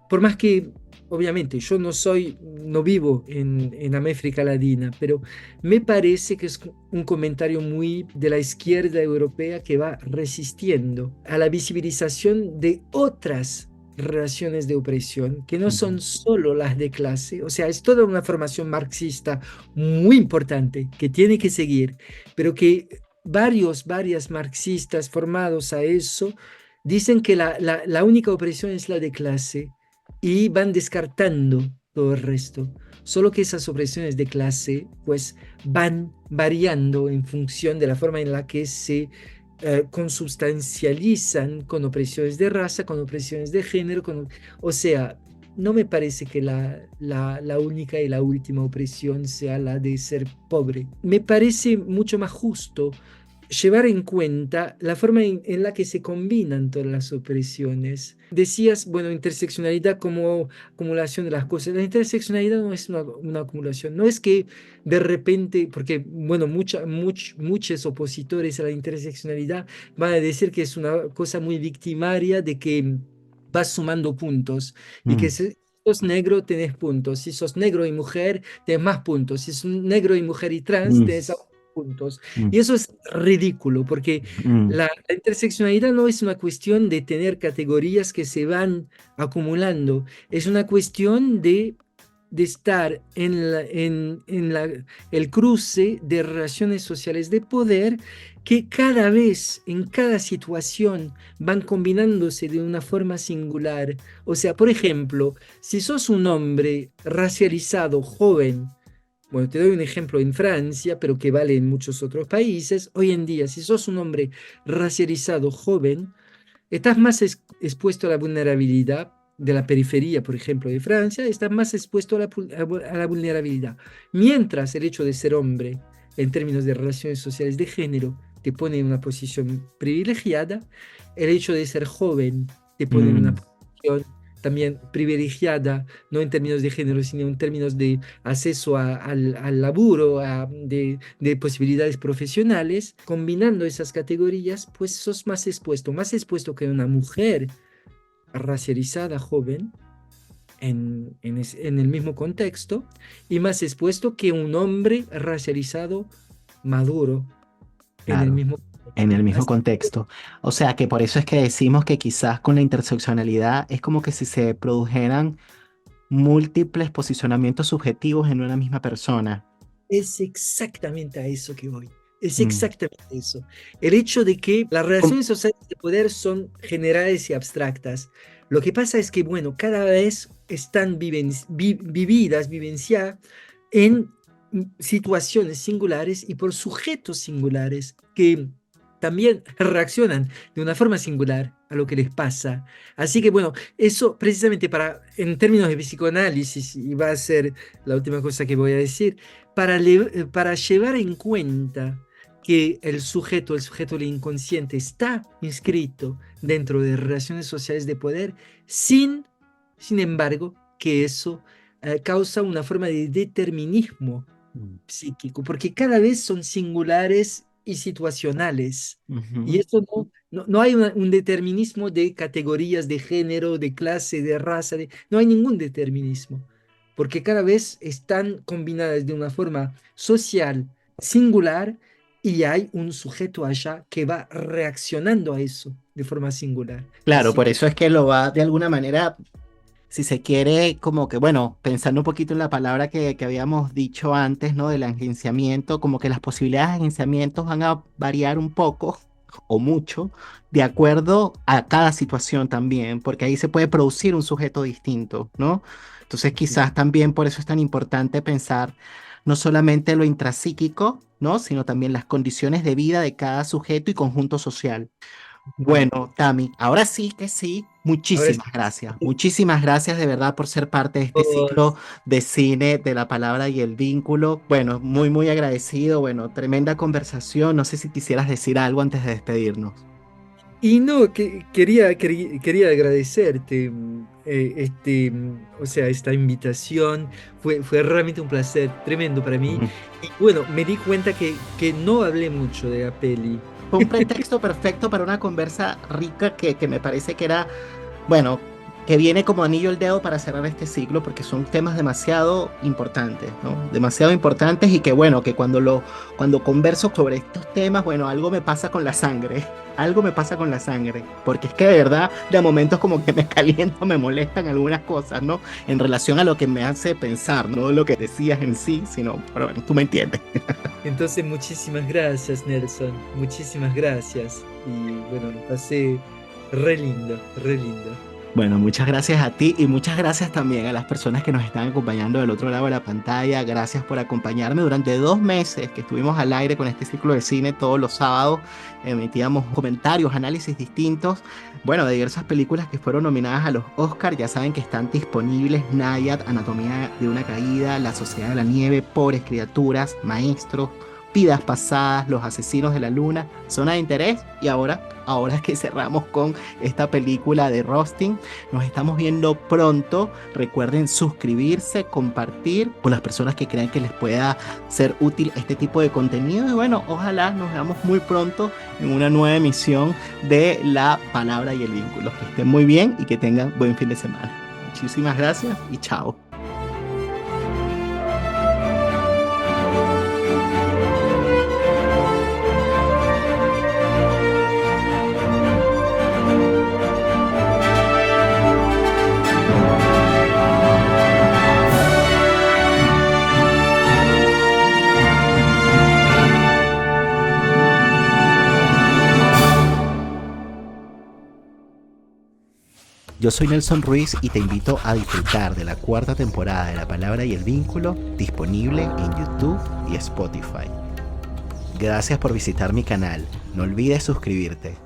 por más que, obviamente, yo no vivo en América Latina, pero me parece que es un comentario muy de la izquierda europea que va resistiendo a la visibilización de otras relaciones de opresión, que no Ujú. son solo las de clase. O sea, es toda una formación marxista muy importante que tiene que seguir, pero que varias marxistas formados a eso dicen que la única opresión es la de clase y van descartando todo el resto. Solo que esas opresiones de clase pues van variando en función de la forma en la que se consubstancializan con opresiones de raza, con opresiones de género, o sea, no me parece que la única y la última opresión sea la de ser pobre. Me parece mucho más justo llevar en cuenta la forma en la que se combinan todas las opresiones. Decías, bueno, interseccionalidad como acumulación de las cosas. La interseccionalidad no es una acumulación, no es que de repente, porque, bueno, muchos opositores a la interseccionalidad van a decir que es una cosa muy victimaria de que vas sumando puntos y que Mm, si sos negro tenés puntos, si sos negro y mujer tenés más puntos, si sos negro y mujer y trans mm, tenés puntos. mm, Y eso es ridículo, porque mm, la interseccionalidad no es una cuestión de tener categorías que se van acumulando, es una cuestión de estar el cruce de relaciones sociales de poder que cada vez, en cada situación, van combinándose de una forma singular. O sea, por ejemplo, si sos un hombre racializado, joven, bueno, te doy un ejemplo en Francia, pero que vale en muchos otros países. Hoy en día, si sos un hombre racializado joven, estás más expuesto a la vulnerabilidad de la periferia, por ejemplo, de Francia, estás más expuesto a la vulnerabilidad. Mientras el hecho de ser hombre, en términos de relaciones sociales de género, te pone en una posición privilegiada, el hecho de ser joven te pone en una mm. posición también privilegiada, no en términos de género, sino en términos de acceso al laburo, de posibilidades profesionales, combinando esas categorías, pues sos más expuesto que una mujer racializada joven en el mismo contexto, y más expuesto que un hombre racializado maduro en el Claro, mismo en contexto. el mismo Así contexto. O sea que por eso es que decimos que quizás con la interseccionalidad es como que si se produjeran múltiples posicionamientos subjetivos en una misma persona. es exactamente a eso que voy. Es Mm. exactamente eso. El hecho de que las Com- relaciones sociales de poder son generales y abstractas. Lo que pasa es que, bueno, cada vez están vivenciadas en situaciones singulares y por sujetos singulares que también reaccionan de una forma singular a lo que les pasa. Así que, bueno, eso precisamente en términos de psicoanálisis, y va a ser la última cosa que voy a decir, para llevar en cuenta que el sujeto del inconsciente está inscrito dentro de relaciones sociales de poder, sin embargo, que eso causa una forma de determinismo Mm. psíquico, porque cada vez son singulares y situacionales. Y Ujú. esto no hay un determinismo de categorías de género, de clase, de raza, no hay ningún determinismo, porque cada vez están combinadas de una forma social singular y hay un sujeto allá que va reaccionando a eso de forma singular. Claro, Así por que eso es que lo va de alguna manera, si se quiere, como que, bueno, pensando un poquito en la palabra que habíamos dicho antes, ¿no? Del agenciamiento, como que las posibilidades de agenciamiento van a variar un poco o mucho de acuerdo a cada situación también, porque ahí se puede producir un sujeto distinto, ¿no? Entonces quizás también por eso es tan importante pensar no solamente lo intrapsíquico, ¿no? Sino también las condiciones de vida de cada sujeto y conjunto social. Ujú. Bueno, Tami, ahora sí que sí, Ahora sí, muchísimas gracias de verdad por ser parte de este ciclo vos. de cine de la palabra y el vínculo. Bueno, muy, muy agradecido, bueno, tremenda conversación. No sé si quisieras decir algo antes de despedirnos. Y no, quería agradecerte, o sea, esta invitación. Fue realmente un placer tremendo para mí. Ujú. Y bueno, me di cuenta que no hablé mucho de la peli. Fue un pretexto perfecto para una conversa rica que me parece que era, bueno, que viene como anillo al dedo para cerrar este ciclo porque son temas demasiado importantes, ¿no? Demasiado importantes y que bueno, que cuando converso sobre estos temas, bueno, algo me pasa con la sangre, algo me pasa con la sangre, porque es que de verdad de momentos como que me caliento, me molestan algunas cosas, ¿no? En relación a lo que me hace pensar, no lo que decías en sí, sino, pero bueno, tú me entiendes. Entonces, muchísimas gracias, Nelson. Muchísimas gracias. Y bueno, lo pasé re lindo, re lindo. Bueno, muchas gracias a ti y muchas gracias también a las personas que nos están acompañando del otro lado de la pantalla. Gracias por acompañarme durante 2 meses que estuvimos al aire con este ciclo de cine todos los sábados. Emitíamos comentarios, análisis distintos, bueno, de diversas películas que fueron nominadas a los Oscar. Ya saben que están disponibles Nayad, Anatomía de una caída, La Sociedad de la Nieve, Pobres Criaturas, Maestros, Vidas Pasadas, Los Asesinos de la Luna, Zona de Interés y ahora que cerramos con esta película de Rustin. Nos estamos viendo pronto. Recuerden suscribirse, compartir con las personas que crean que les pueda ser útil este tipo de contenido. Y bueno, ojalá nos veamos muy pronto en una nueva emisión de La Palabra y el Vínculo. Que estén muy bien y que tengan buen fin de semana. Muchísimas gracias y chao. Yo soy Nelson Ruiz y te invito a disfrutar de la 4ª temporada de La Palabra y el Vínculo, disponible en YouTube y Spotify. Gracias por visitar mi canal. No olvides suscribirte.